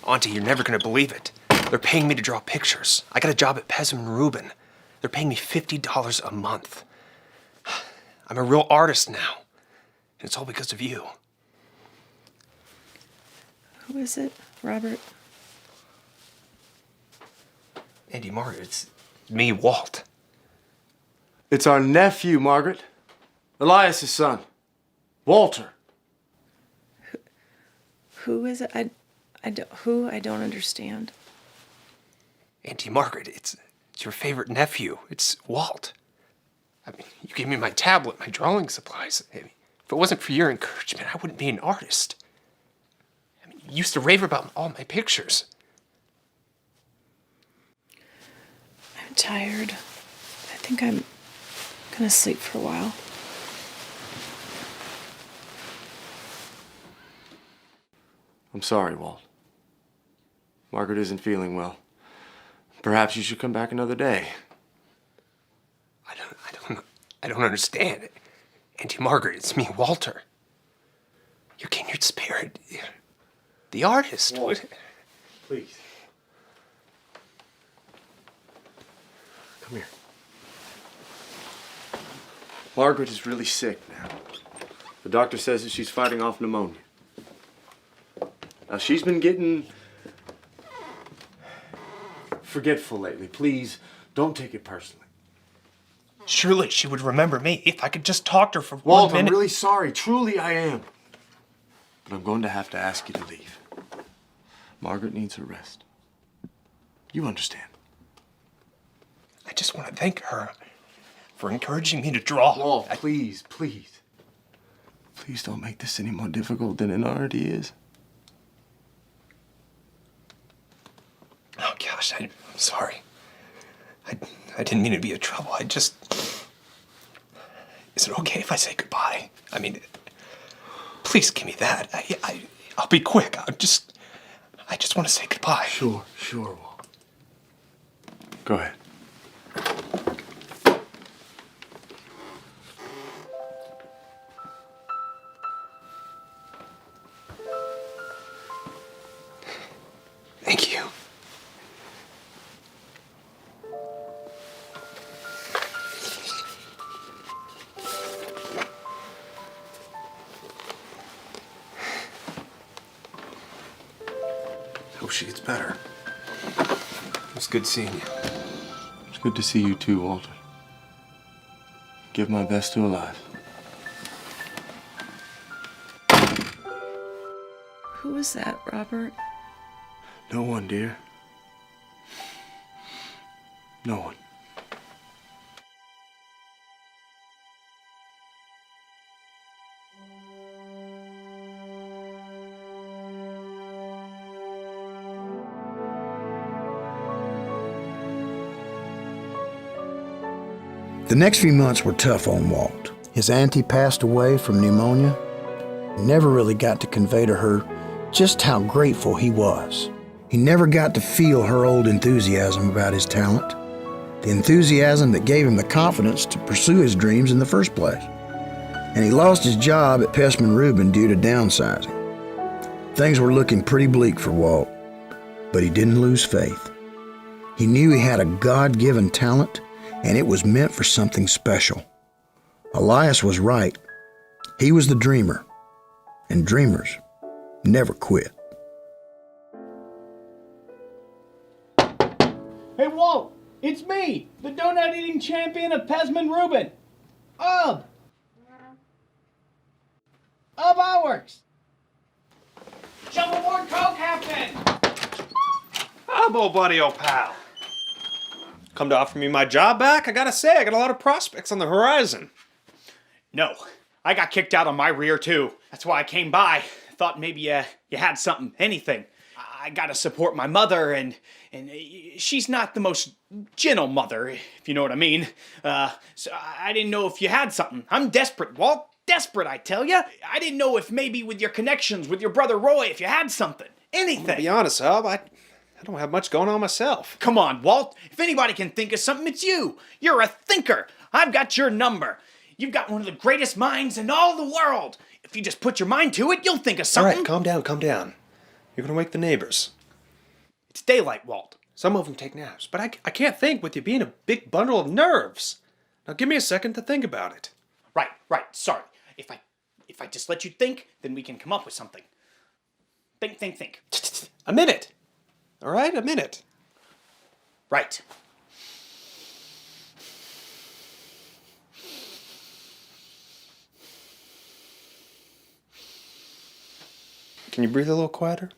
Auntie, you're never going to believe it. They're paying me to draw pictures. I got a job at Pestman Rubin. They're paying me $50 a month. I'm a real artist now. And it's all because of you. Who is it, Robert? Auntie Margaret, it's me, Walt. It's our nephew, Margaret. Elias's son. Walter. Who is it? I don't understand. Auntie Margaret, it's your favorite nephew. It's Walt. I mean, you gave me my tablet, my drawing supplies. I mean, if it wasn't for your encouragement, I wouldn't be an artist. I mean, you used to rave about all my pictures. I'm tired. I think I'm gonna sleep for a while. I'm sorry, Walt. Margaret isn't feeling well. Perhaps you should come back another day. I don't understand. Auntie Margaret, it's me, Walter. Your kindred spirit. The artist. Walt, please. Come here. Margaret is really sick now. The doctor says that she's fighting off pneumonia. Now, she's been getting forgetful lately. Please, don't take it personally. Surely she would remember me if I could just talk to her for Walt, 1 minute. I'm really sorry. Truly, I am. But I'm going to have to ask you to leave. Margaret needs her rest. You understand. I just want to thank her for encouraging me to draw. Walt, please, please. Please don't make this any more difficult than it already is. Gosh, I'm sorry. I didn't mean to be a trouble. Is it okay if I say goodbye? I mean, please give me that. I'll be quick. I just want to say goodbye. Sure, Walt. Go ahead. Thank you. Hope she gets better. It was good seeing you. It's good to see you too, Walter. Give my best to Eliza. Who was that, Robert? No one, dear. No one. The next few months were tough on Walt. His auntie passed away from pneumonia. He never really got to convey to her just how grateful he was. He never got to feel her old enthusiasm about his talent, the enthusiasm that gave him the confidence to pursue his dreams in the first place. And he lost his job at Pessman Rubin due to downsizing. Things were looking pretty bleak for Walt, but he didn't lose faith. He knew he had a God-given talent, and it was meant for something special. Elias was right. He was the dreamer, and dreamers never quit. Hey, Walt, it's me, the donut-eating champion of Pessman Rubin. Ub Hours. Shuffleboard Coke, Captain. Old buddy, old pal. Come to offer me my job back? I gotta say, I got a lot of prospects on the horizon. No, I got kicked out on my rear too. That's why I came by. Thought maybe you had something, anything. I gotta support my mother, and she's not the most gentle mother, if you know what I mean. So I didn't know if you had something. I'm desperate, Walt. Desperate, I tell ya. I didn't know if maybe with your connections with your brother Roy, if you had something. Anything. To be honest, Hub, I don't have much going on myself. Come on, Walt. If anybody can think of something, it's you. You're a thinker. I've got your number. You've got one of the greatest minds in all the world. If you just put your mind to it, you'll think of something. All right, calm down. You're gonna wake the neighbors. It's daylight, Walt. Some of them take naps, but I can't think with you being a big bundle of nerves. Now give me a second to think about it. Right. Sorry. If I just let you think, then we can come up with something. Think. A minute. All right, a minute. Right. Can you breathe a little quieter?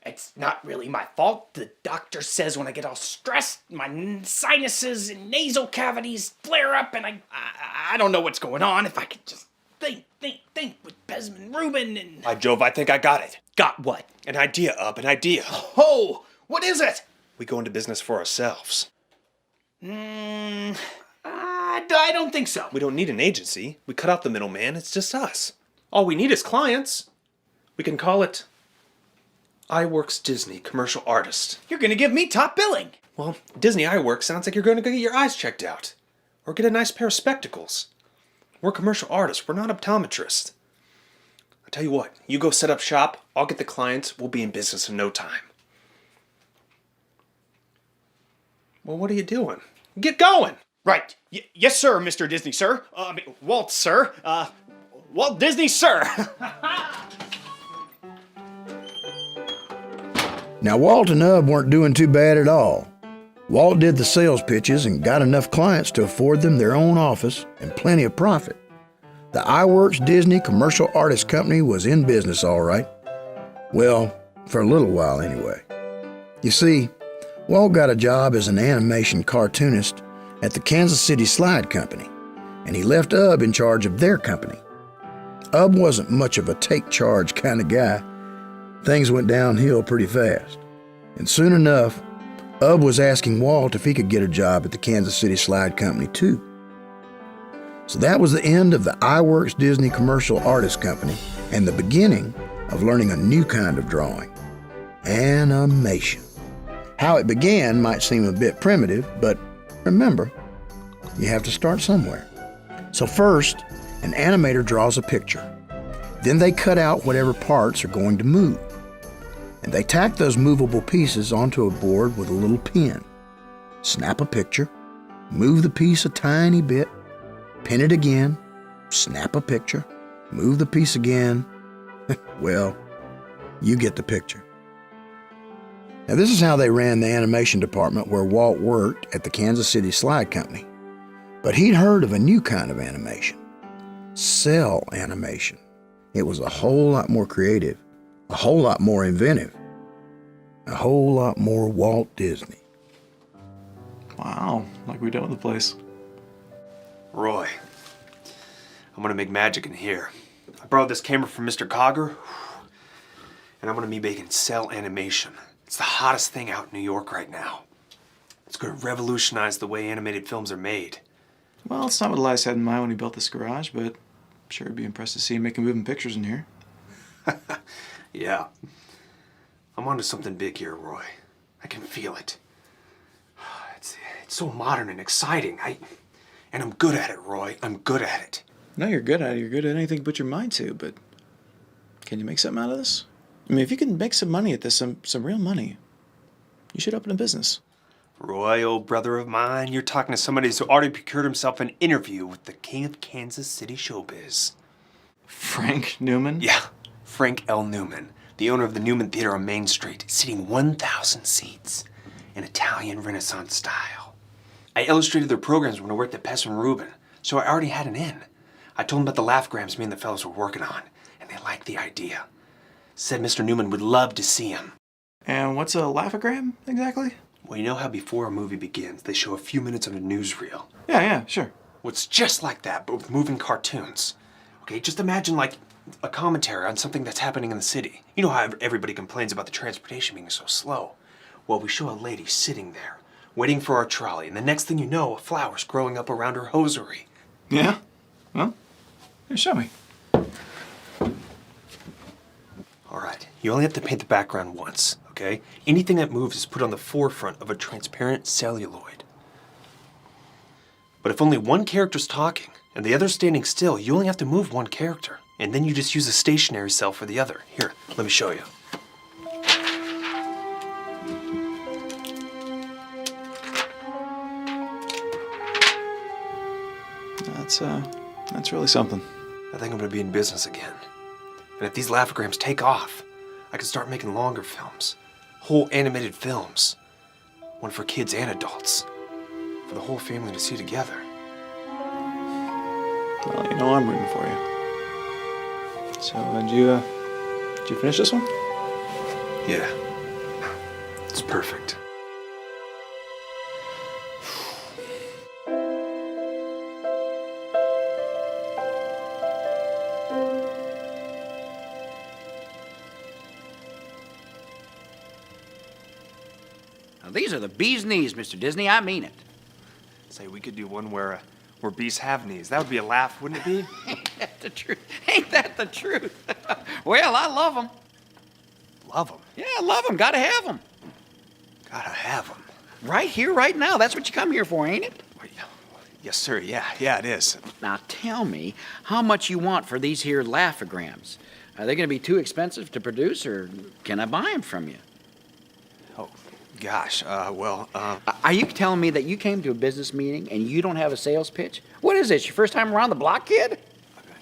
It's not really my fault. The doctor says when I get all stressed, my sinuses and nasal cavities flare up, and I don't know what's going on. If I could just think with Pessman Rubin and... By Jove, I think I got it. Got what? An idea, an idea. Oh, what is it? We go into business for ourselves. I don't think so. We don't need an agency. We cut out the middleman. It's just us. All we need is clients. We can call it iWorks Disney Commercial Artist. You're gonna give me top billing. Well, Disney iWorks sounds like you're gonna go get your eyes checked out. Or get a nice pair of spectacles. We're commercial artists. We're not optometrists. I'll tell you what. You go set up shop. I'll get the clients. We'll be in business in no time. Well, what are you doing? Get going! Right. Yes, sir, Mr. Disney, sir. Walt, sir. Walt Disney, sir. Now, Walt and Ub weren't doing too bad at all. Walt did the sales pitches and got enough clients to afford them their own office and plenty of profit. The iWorks Disney Commercial Artist Company was in business all right. Well, for a little while anyway. You see, Walt got a job as an animation cartoonist at the Kansas City Slide Company, and he left Ub in charge of their company. Ub wasn't much of a take charge kind of guy. Things went downhill pretty fast, and soon enough, Ub was asking Walt if he could get a job at the Kansas City Slide Company too. So that was the end of the iWorks Disney Commercial Artist Company and the beginning of learning a new kind of drawing, animation. How it began might seem a bit primitive, but remember, you have to start somewhere. So first, an animator draws a picture. Then they cut out whatever parts are going to move. And they tack those movable pieces onto a board with a little pin. Snap a picture, move the piece a tiny bit, pin it again, snap a picture, move the piece again. Well, you get the picture. Now this is how they ran the animation department where Walt worked at the Kansas City Slide Company. But he'd heard of a new kind of animation, cell animation. It was a whole lot more creative, a whole lot more inventive, a whole lot more Walt Disney. Wow, like we're done with the place. Roy, I'm gonna make magic in here. I borrowed this camera from Mr. Cogger, and I'm gonna be making cell animation. It's the hottest thing out in New York right now. It's gonna revolutionize the way animated films are made. Well, it's not what Elias had in mind when he built this garage, but I'm sure I'd be impressed to see him making moving pictures in here. Yeah. I'm onto something big here, Roy. I can feel it. It's so modern and exciting. And I'm good at it, Roy. I'm good at it. No, you're good at it. You're good at anything you put your mind to, but can you make something out of this? I mean, if you can make some money at this, some real money, you should open a business. Roy, old brother of mine, you're talking to somebody who's already procured himself an interview with the king of Kansas City showbiz. Frank Newman? Yeah, Frank L. Newman, the owner of the Newman Theater on Main Street, sitting 1,000 seats in Italian Renaissance style. I illustrated their programs when I worked at Pess and Rubin, so I already had an in. I told them about the laughgrams me and the fellows were working on, and they liked the idea. Said Mr. Newman would love to see him. And what's a laughogram, exactly? Well, you know how before a movie begins, they show a few minutes on a newsreel? Yeah, sure. Well, it's just like that, but with moving cartoons. Okay, just imagine like a commentary on something that's happening in the city. You know how everybody complains about the transportation being so slow? Well, we show a lady sitting there, waiting for our trolley, and the next thing you know, a flower's growing up around her hosiery. Yeah? Well, here, show me. All right, you only have to paint the background once, okay? Anything that moves is put on the forefront of a transparent celluloid. But if only one character's talking and the other's standing still, you only have to move one character, and then you just use a stationary cell for the other. Here, let me show you. That's really something. I think I'm gonna be in business again. And if these laughograms take off, I can start making longer films. Whole animated films. One for kids and adults. For the whole family to see together. Well, you know I'm rooting for you. So, did you finish this one? Yeah. It's perfect. These are the bee's knees, Mr. Disney. I mean it. Say, we could do one where bees have knees. That would be a laugh, wouldn't it be? Ain't that the truth? Ain't that the truth? Well, I love them. Love them? Yeah, I love them. Gotta have them. Gotta have them. Right here, right now. That's what you come here for, ain't it? Yes, sir. Yeah, it is. Now, tell me how much you want for these here laughograms. Are they gonna be too expensive to produce, or can I buy them from you? Gosh, Are you telling me that you came to a business meeting and you don't have a sales pitch? What is this, your first time around the block, kid?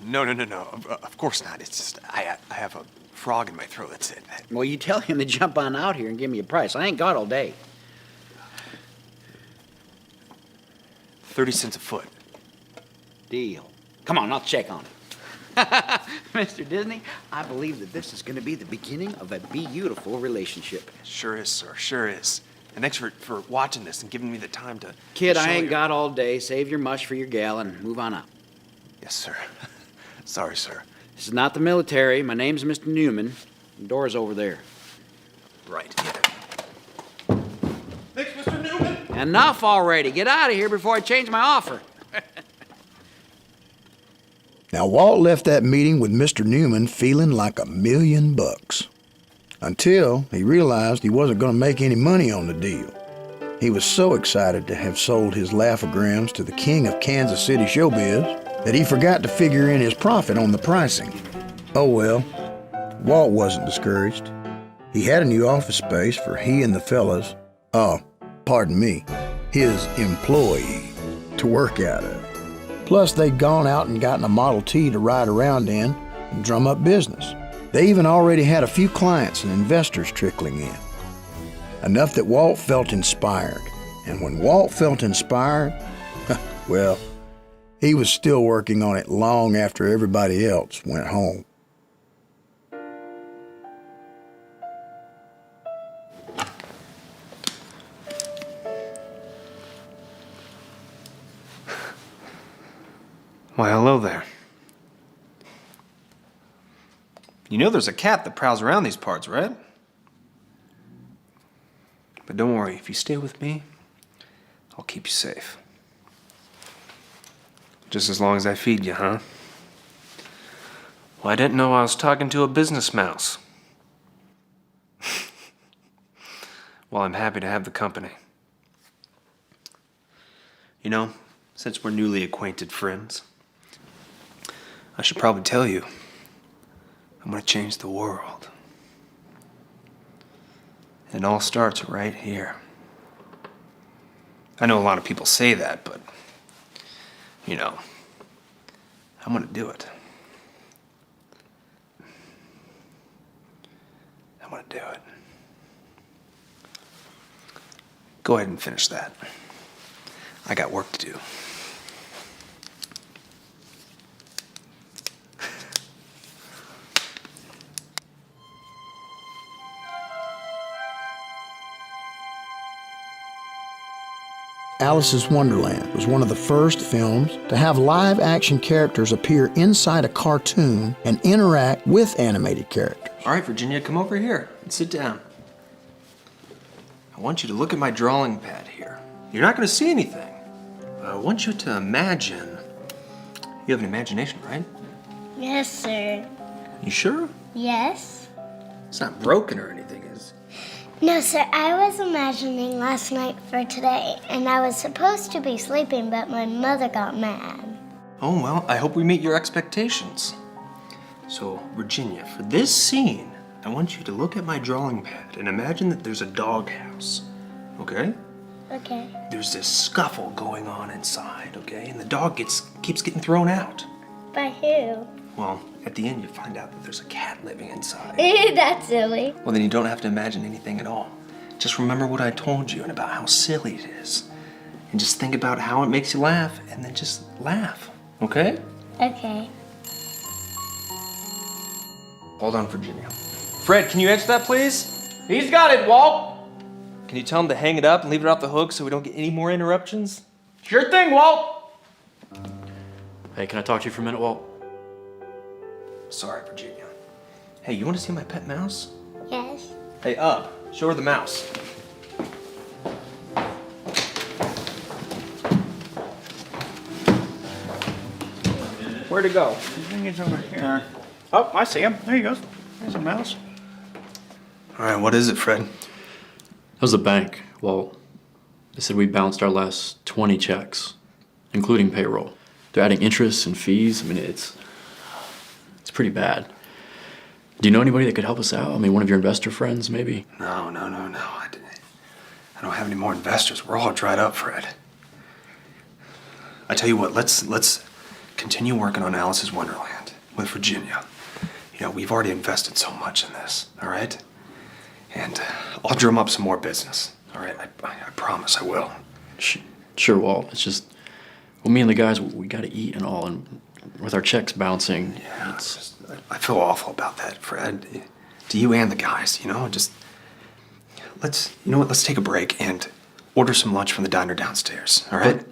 No. Of course not. It's just, I have a frog in my throat, that's it. Well, you tell him to jump on out here and give me a price. I ain't got all day. 30 cents a foot. Deal. Come on, I'll check on it. Mr. Disney, I believe that this is going to be the beginning of a beautiful relationship. Sure is, sir. Sure is. And thanks for watching this and giving me the time to Kid, show I ain't you. got all day. Save your mush for your gal and move on up. Yes, sir. Sorry, sir. This is not the military. My name's Mr. Newman. The door's over there. Right. Mixed Enough already. Get out of here before I change my offer. Now, Walt left that meeting with Mr. Newman feeling like $1,000,000. Until he realized he wasn't going to make any money on the deal. He was so excited to have sold his laughograms to the king of Kansas City showbiz that he forgot to figure in his profit on the pricing. Oh well, Walt wasn't discouraged. He had a new office space for he and the fellas, pardon me, his employee, to work out of. Plus, they'd gone out and gotten a Model T to ride around in and drum up business. They even already had a few clients and investors trickling in. Enough that Walt felt inspired. And when Walt felt inspired, well, he was still working on it long after everybody else went home. Why, hello there. You know there's a cat that prowls around these parts, right? But don't worry, if you stay with me, I'll keep you safe. Just as long as I feed you, huh? Well, I didn't know I was talking to a business mouse. Well, I'm happy to have the company. You know, since we're newly acquainted friends, I should probably tell you, I'm gonna change the world. And it all starts right here. I know a lot of people say that, but, you know, I'm gonna do it. I'm gonna do it. Go ahead and finish that. I got work to do. Alice's Wonderland was one of the first films to have live-action characters appear inside a cartoon and interact with animated characters. All right, Virginia, come over here and sit down. I want you to look at my drawing pad here. You're not going to see anything. I want you to imagine. You have an imagination, right? Yes, sir. You sure? Yes. It's not broken or anything, is it? No, sir. I was imagining last night for today, and I was supposed to be sleeping, but my mother got mad. Oh, well, I hope we meet your expectations. So, Virginia, for this scene, I want you to look at my drawing pad and imagine that there's a doghouse, okay? Okay. There's this scuffle going on inside, okay? And the dog keeps getting thrown out. By who? Well, at the end, you find out that there's a cat living inside. That's silly. Well, then you don't have to imagine anything at all. Just remember what I told you and about how silly it is. And just think about how it makes you laugh, and then just laugh, okay? Okay. Hold on, Virginia. Fred, can you answer that, please? He's got it, Walt. Can you tell him to hang it up and leave it off the hook so we don't get any more interruptions? Sure thing, Walt. Hey, can I talk to you for a minute, Walt? Sorry, Virginia. Hey, you want to see my pet mouse? Yes. Hey, up. Show her the mouse. Where'd it go? I think it's over here. Oh, I see him. There he goes. There's a mouse. All right, what is it, Fred? That was the bank, Walt. They said we bounced our last 20 checks, including payroll. They're adding interest and fees. I mean, it's pretty bad. Do you know anybody that could help us out? I mean, one of your investor friends, maybe? No. I don't have any more investors. We're all dried up, Fred. I tell you what, let's continue working on Alice's Wonderland with Virginia. You know, we've already invested so much in this, all right? And I'll drum up some more business, all right? I promise I will. Sure, Walt. It's just, well, me and the guys, we got to eat and all, and with our checks bouncing, yeah, I feel awful about that, Fred. To you and the guys, you know, let's take a break and order some lunch from the diner downstairs, all right? But,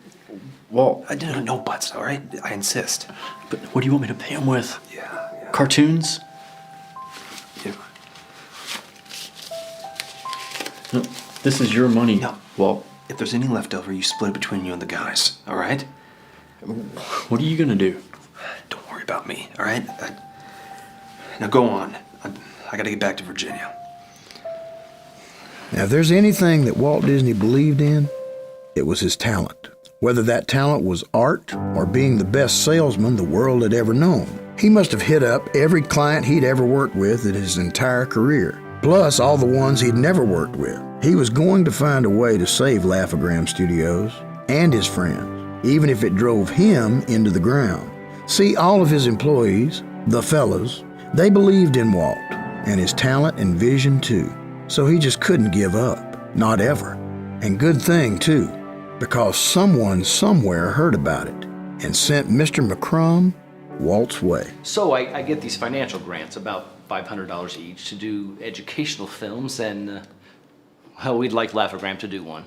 Walt. No buts, all right? I insist. But what do you want me to pay him with? Yeah. Cartoons? Yeah. No, this is your money, Walt. if there's any left over, you split it between you and the guys, all right? What are you gonna do? Don't worry about me, all right? Now go on. I gotta get back to Virginia. Now, if there's anything that Walt Disney believed in, it was his talent. Whether that talent was art or being the best salesman the world had ever known. He must have hit up every client he'd ever worked with in his entire career, plus all the ones he'd never worked with. He was going to find a way to save Laugh-O-Gram Studios and his friends, even if it drove him into the ground. See, all of his employees, the fellas, they believed in Walt and his talent and vision too. So he just couldn't give up, not ever. And good thing too, because someone somewhere heard about it and sent Mr. McCrum Walt's way. So I get these financial grants, about $500 each, to do educational films, and well, we'd like Laugh-O-Gram to do one.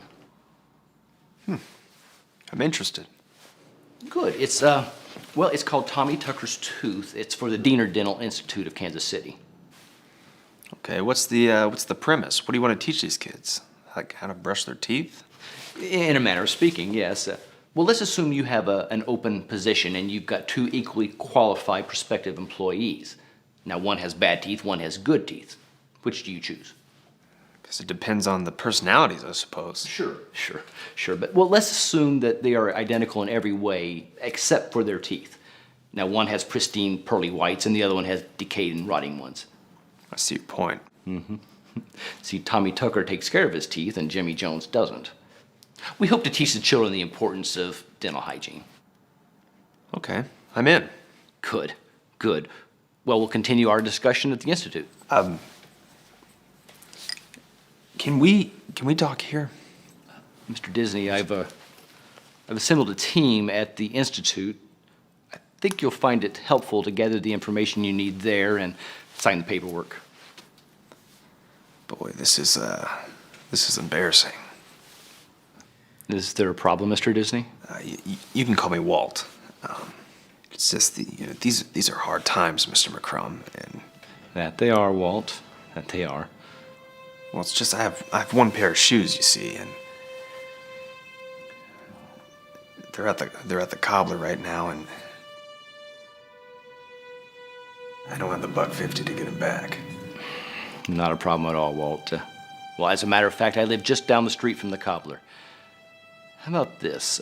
I'm interested. Good. It's it's called Tommy Tucker's Tooth. It's for the Diener Dental Institute of Kansas City. Okay, what's the premise? What do you want to teach these kids? Like how to brush their teeth? In a manner of speaking, yes. Well, let's assume you have an open position and you've got two equally qualified prospective employees. Now, one has bad teeth, one has good teeth. Which do you choose? Because it depends on the personalities, I suppose. Sure. But, well, let's assume that they are identical in every way except for their teeth. Now, one has pristine pearly whites and the other one has decayed and rotting ones. I see your point. Mm-hmm. See, Tommy Tucker takes care of his teeth and Jimmy Jones doesn't. We hope to teach the children the importance of dental hygiene. Okay, I'm in. Good. Well, we'll continue our discussion at the Institute. Can we talk here? Mr. Disney, I've assembled a team at the Institute. I think you'll find it helpful to gather the information you need there and sign the paperwork. Boy, this is embarrassing. Is there a problem, Mr. Disney? You can call me Walt. It's just these are hard times, Mr. McCrum, and that they are, Walt. That they are. Well, it's just I have one pair of shoes, you see, and they're at the cobbler right now, and I don't have the $1.50 to get them back. Not a problem at all, Walt. Well, as a matter of fact, I live just down the street from the cobbler. How about this?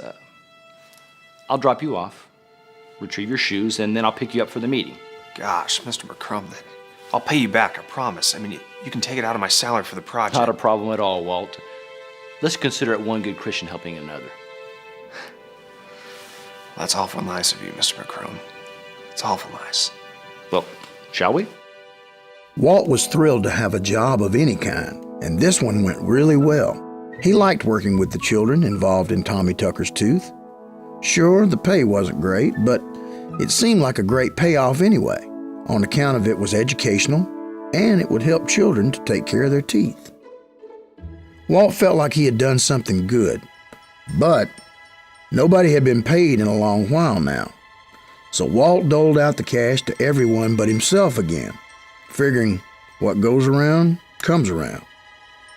I'll drop you off, retrieve your shoes, and then I'll pick you up for the meeting. Gosh, Mr. McCrum, I'll pay you back, I promise. I mean, you can take it out of my salary for the project. Not a problem at all, Walt. Let's consider it one good Christian helping another. That's awful nice of you, Mr. McCrum. It's awful nice. Well, shall we? Walt was thrilled to have a job of any kind, and this one went really well. He liked working with the children involved in Tommy Tucker's Tooth. Sure, the pay wasn't great, but it seemed like a great payoff anyway, on account of it was educational, and it would help children to take care of their teeth. Walt felt like he had done something good, but nobody had been paid in a long while now. So Walt doled out the cash to everyone but himself again, figuring what goes around comes around.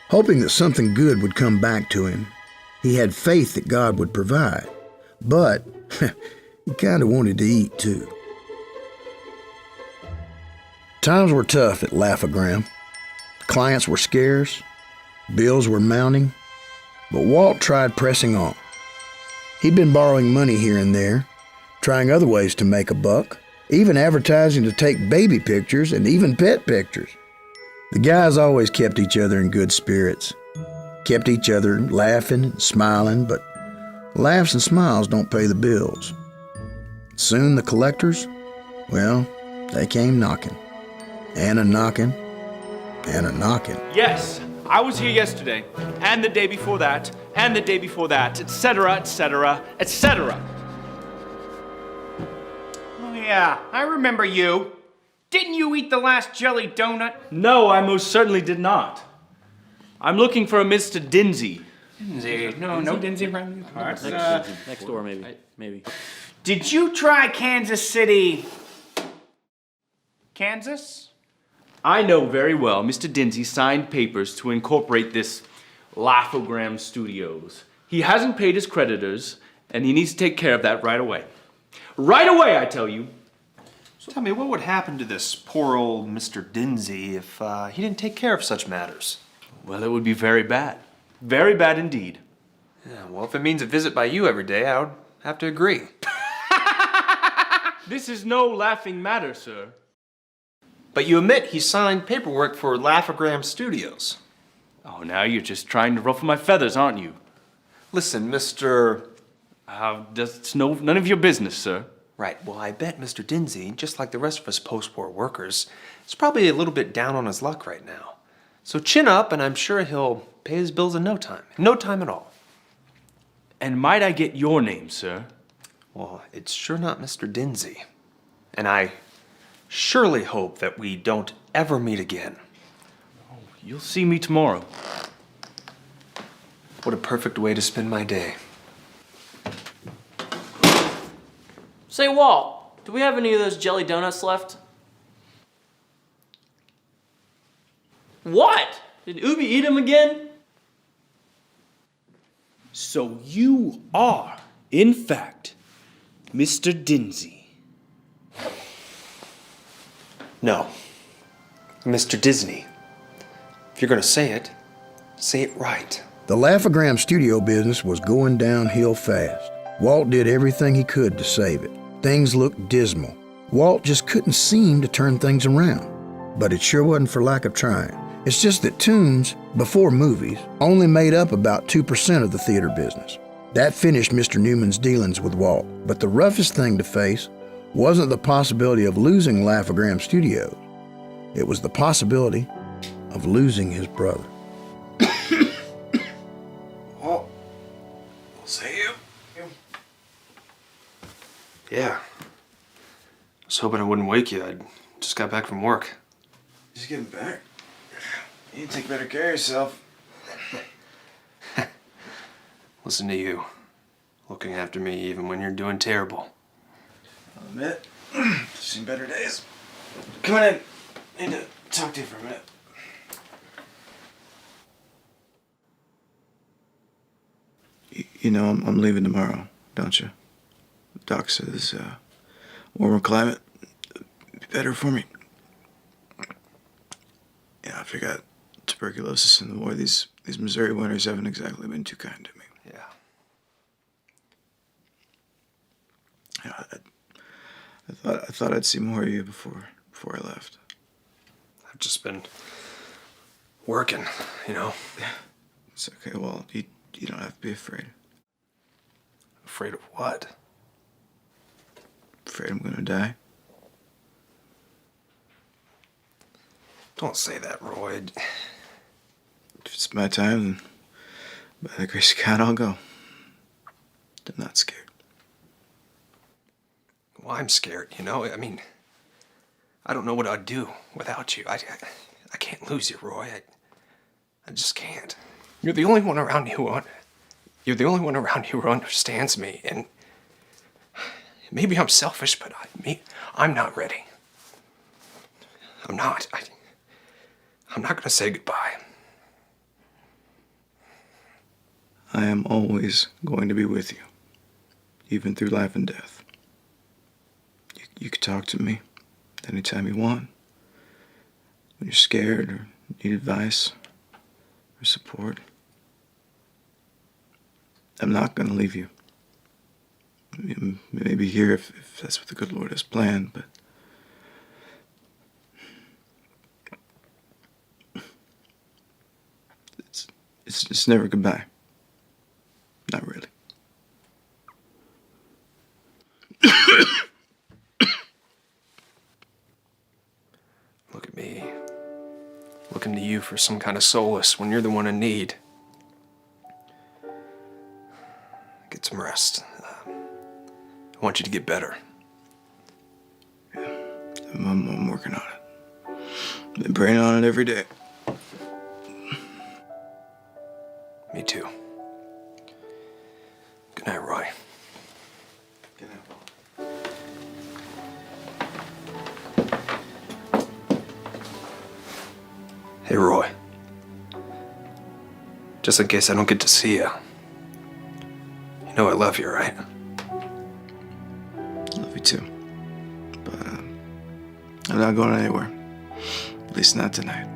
Hoping that something good would come back to him, he had faith that God would provide, but he kind of wanted to eat too. Times were tough at Laugh-O-Gram. Clients were scarce, bills were mounting, but Walt tried pressing on. He'd been borrowing money here and there, trying other ways to make a buck, even advertising to take baby pictures and even pet pictures. The guys always kept each other in good spirits, kept each other laughing and smiling, but laughs and smiles don't pay the bills. Soon the collectors, well, they came knocking, and a knocking, and a knocking. Yes, I was here yesterday, and the day before that, and the day before that, etc., etc., etc. Oh yeah, I remember you. Didn't you eat the last jelly donut? No, I most certainly did not. I'm looking for a Mr. Dinsey. Dinsey? No Dinsey around these parts. Next door, maybe. Did you try Kansas City, Kansas? I know very well Mr. Dinsey signed papers to incorporate this Laugh-O-Gram Studios. He hasn't paid his creditors, and he needs to take care of that right away. Right away, I tell you. So tell me, what would happen to this poor old Mr. Dinsey if he didn't take care of such matters? Well, it would be very bad. Very bad indeed. Yeah, well, if it means a visit by you every day, I would have to agree. This is no laughing matter, sir. But you admit he signed paperwork for Laugh-O-Gram Studios. Oh, now you're just trying to ruffle my feathers, aren't you? Listen, Mr. That's none of your business, sir. Right, well, I bet Mr. Dinsey, just like the rest of us post-war workers, is probably a little bit down on his luck right now. So chin up, and I'm sure he'll pay his bills in no time. No time at all. And might I get your name, sir? Well, it's sure not Mr. Dinsey. And I surely hope that we don't ever meet again. Oh, you'll see me tomorrow. What a perfect way to spend my day. Say, Walt, do we have any of those jelly donuts left? What? Did Ubi eat them again? So you are, in fact, Mr. Dinsey. No. Mr. Disney. If you're gonna say it right. The Laugh-O-Gram studio business was going downhill fast. Walt did everything he could to save it. Things looked dismal. Walt just couldn't seem to turn things around. But it sure wasn't for lack of trying. It's just that tunes, before movies, only made up about 2% of the theater business. That finished Mr. Newman's dealings with Walt. But the roughest thing to face wasn't the possibility of losing Laugh-O-Gram Studios. It was the possibility of losing his brother. Well, we'll see you. Yeah. I was hoping I wouldn't wake you. I just got back from work. Just getting back. You need to take better care of yourself. Listen to you. Looking after me even when you're doing terrible. I'll admit, I've seen better days. Come on in. I need to talk to you for a minute. You know, I'm leaving tomorrow, don't you? Doc says, warmer climate, be better for me. Yeah, after I got tuberculosis in the war, these Missouri winters haven't exactly been too kind to me. Yeah, I thought I'd see more of you before I left. I've just been working, you know. It's okay, Walt. You don't have to be afraid. Afraid of what? Afraid I'm gonna die? Don't say that, Roy. If it's my time, then by the grace of God, I'll go. I'm not scared. Well, I'm scared, you know? I mean, I don't know what I'd do without you. I can't lose you, Roy. I just can't. You're the only one around you who understands me, and maybe I'm selfish, but I'm not ready. I'm not. I'm not gonna say goodbye. I am always going to be with you, even through life and death. You can talk to me anytime you want. When you're scared or need advice or support. I'm not going to leave you. Maybe here if that's what the good Lord has planned, but it's never goodbye. Not really. Look at me. Looking to you for some kind of solace when you're the one in need. Get some rest. I want you to get better. Yeah, I'm working on it. Been praying on it every day. Me too. Good night, Roy. Good night, Paul. Hey, Roy. Just in case I don't get to see you, You know I love you, right? Love you too. But I'm not going anywhere. At least not tonight.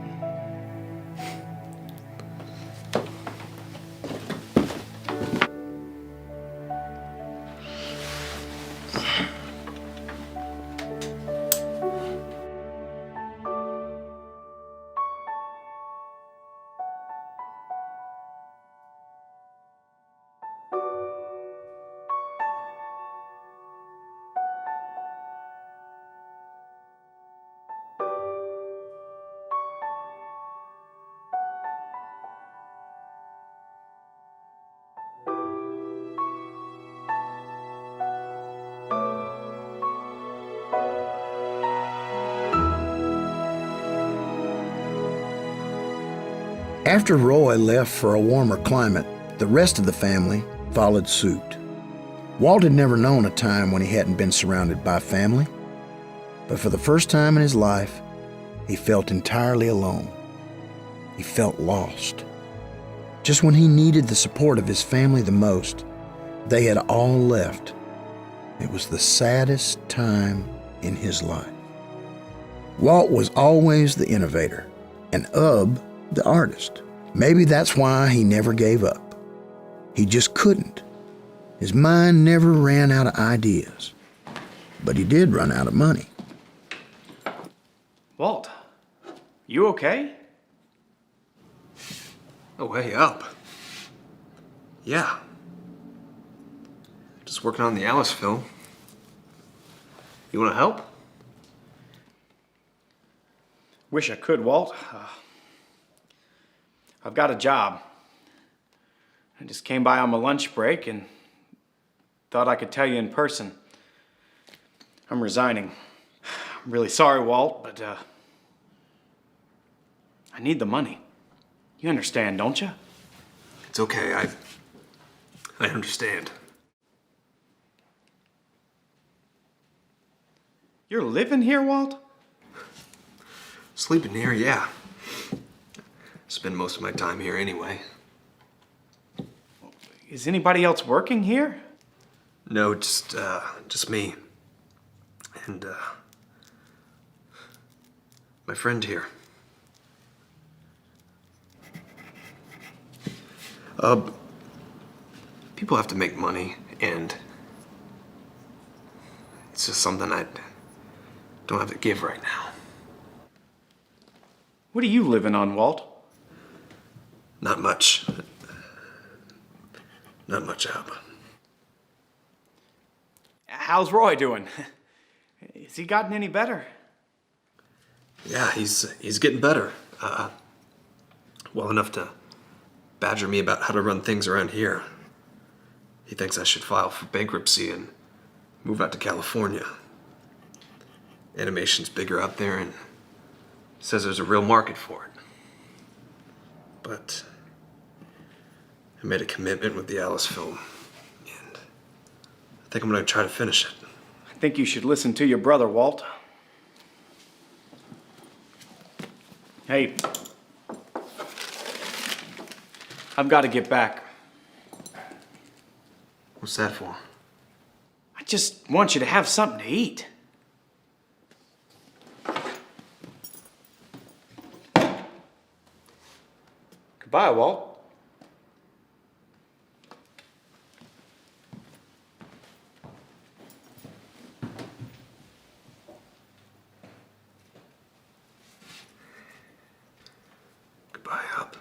After Roy left for a warmer climate, the rest of the family followed suit. Walt had never known a time when he hadn't been surrounded by family, but for the first time in his life, he felt entirely alone. He felt lost. Just when he needed the support of his family the most, they had all left. It was the saddest time in his life. Walt was always the innovator, and Ub the artist. Maybe that's why he never gave up. He just couldn't. His mind never ran out of ideas. But he did run out of money. Walt, you okay? Oh, hey, up. Yeah. Just working on the Alice film. You want to help? Wish I could, Walt. I've got a job. I just came by on my lunch break and thought I could tell you in person. I'm resigning. I'm really sorry, Walt, but I need the money. You understand, don't you? It's okay. I understand. You're living here, Walt? Sleeping here, yeah. Spend most of my time here anyway. Is anybody else working here? No, just me. And, my friend here. People have to make money, and it's just something I don't have to give right now. What are you living on, Walt? Not much. Not much, Ab. How's Roy doing? Has he gotten any better? Yeah, he's getting better. Well enough to badger me about how to run things around here. He thinks I should file for bankruptcy and move out to California. Animation's bigger out there, and says there's a real market for it. But I made a commitment with the Alice film, and I think I'm gonna try to finish it. I think you should listen to your brother, Walt. Hey, I've got to get back. What's that for? I just want you to have something to eat. Goodbye, Walt. Goodbye, Hub.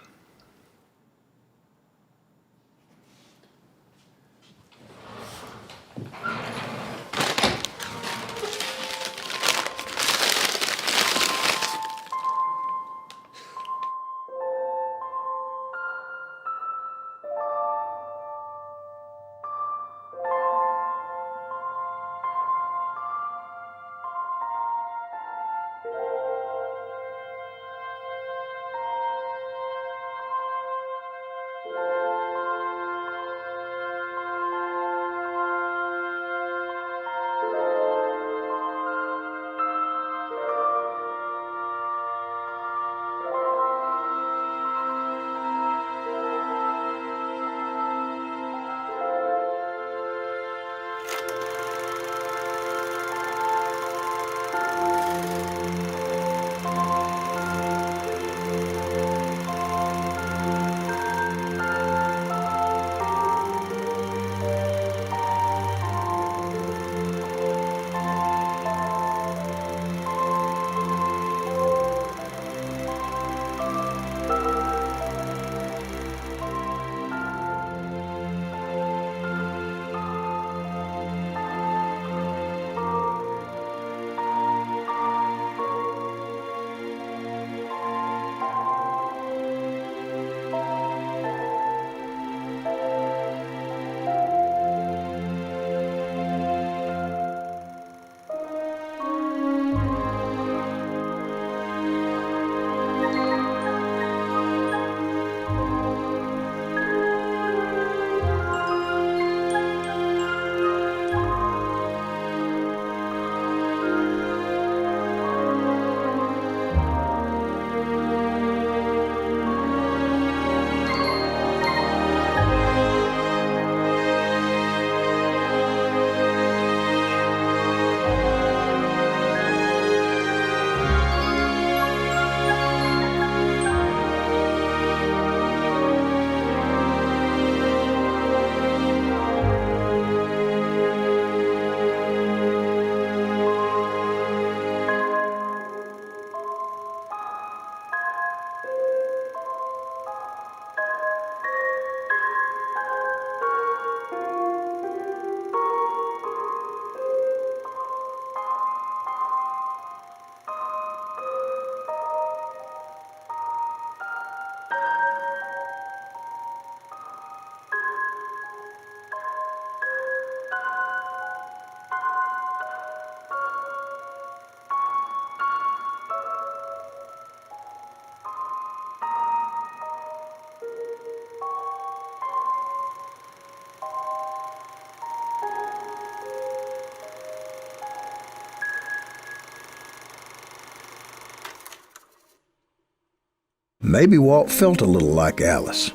Maybe Walt felt a little like Alice.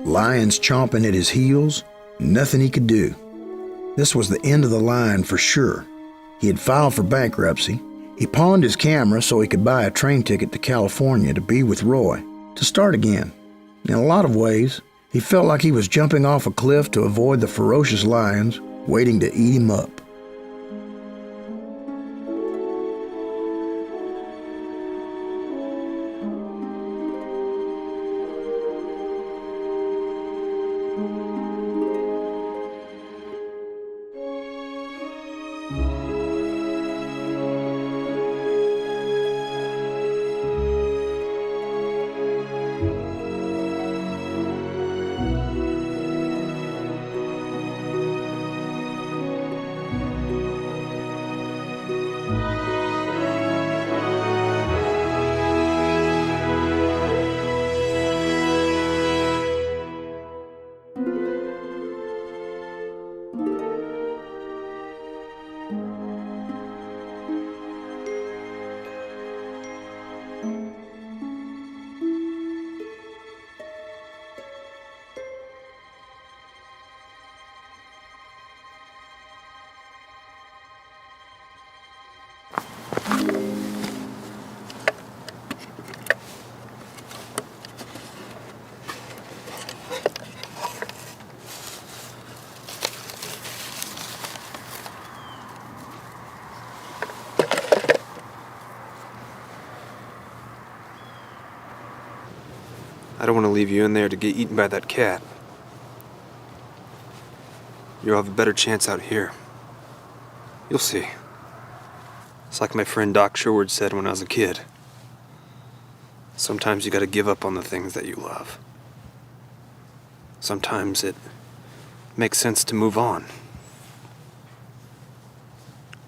Lions chomping at his heels, nothing he could do. This was the end of the line for sure. He had filed for bankruptcy. He pawned his camera so he could buy a train ticket to California to be with Roy, to start again. In a lot of ways, he felt like he was jumping off a cliff to avoid the ferocious lions waiting to eat him up. I don't want to leave you in there to get eaten by that cat. You'll have a better chance out here. You'll see. It's like my friend Doc Sherwood said when I was a kid. Sometimes you gotta give up on the things that you love. Sometimes it makes sense to move on.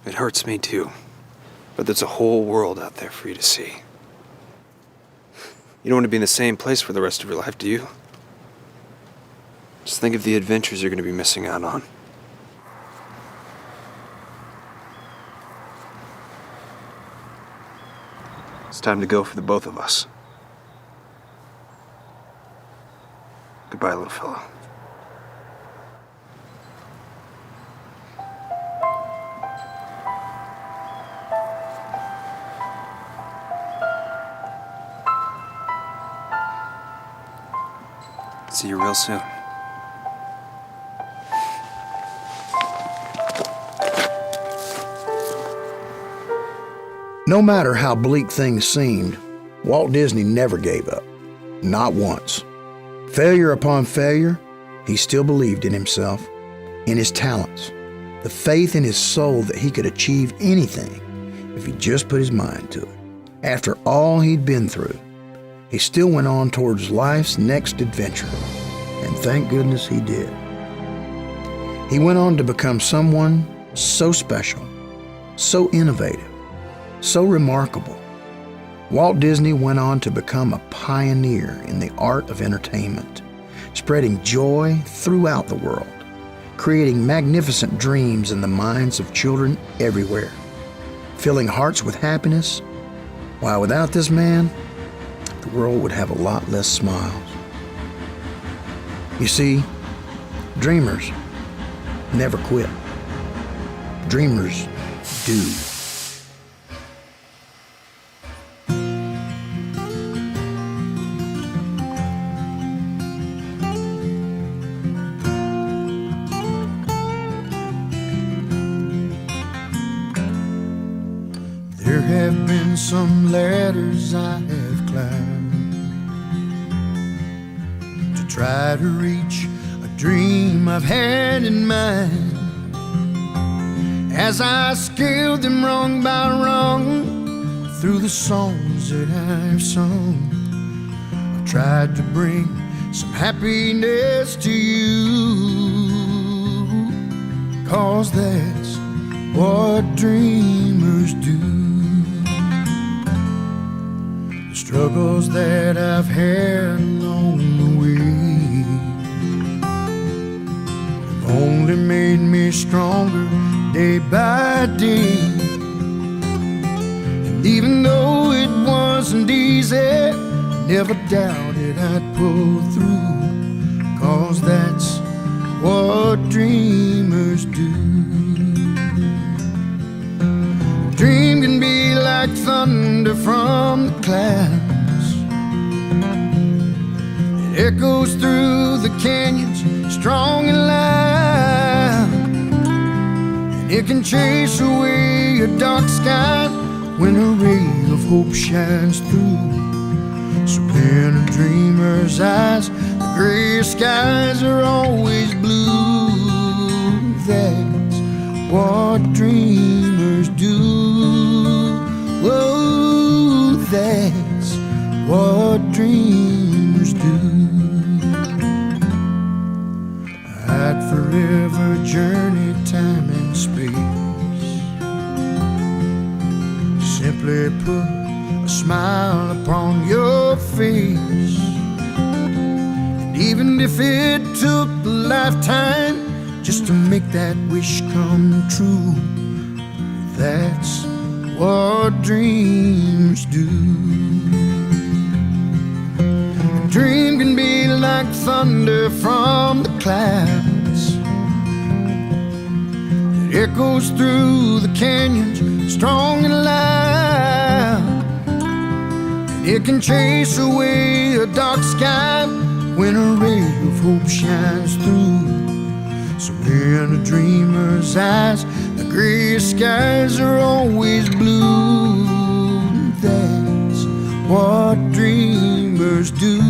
It hurts me too, but there's a whole world out there for you to see. You don't want to be in the same place for the rest of your life, do you? Just think of the adventures you're going to be missing out on. It's time to go for the both of us. Goodbye, little fella. See you real soon. No matter how bleak things seemed, Walt Disney never gave up. Not once. Failure upon failure, he still believed in himself, in his talents, the faith in his soul that he could achieve anything if he just put his mind to it. After all he'd been through, he still went on towards life's next adventure, and thank goodness he did. He went on to become someone so special, so innovative, so remarkable. Walt Disney went on to become a pioneer in the art of entertainment, spreading joy throughout the world, creating magnificent dreams in the minds of children everywhere, filling hearts with happiness, while without this man, the world would have a lot less smiles. You see, dreamers never quit. Dreamers do. There have been some ladders I have climbed to try to reach a dream I've had in mind. As I scaled them rung by rung through the songs that I've sung, I've tried to bring some happiness to you, 'cause that's what dreamers do. The struggles that I've had along the way have only made me stronger day by day. And even though it wasn't easy, never doubted I'd pull through, 'cause that's what dreamers do. A dream can be like thunder from the clouds. It echoes through the canyons, strong and loud. And it can chase away a dark sky when a ray of hope shines through. So in a dreamer's eyes, the gray skies are always blue. That's what dreamers do. Whoa, that's what dreamers do. I'd forever journey time and space. Simply put a smile upon your face. And even if it took a lifetime just to make that wish come true, that's what dreams do. A dream can be like thunder from the clouds. It echoes through the canyons, strong and loud. And it can chase away a dark sky when a ray of hope shines through. So in a dreamer's eyes, the gray skies are always blue. That's what dreamers do.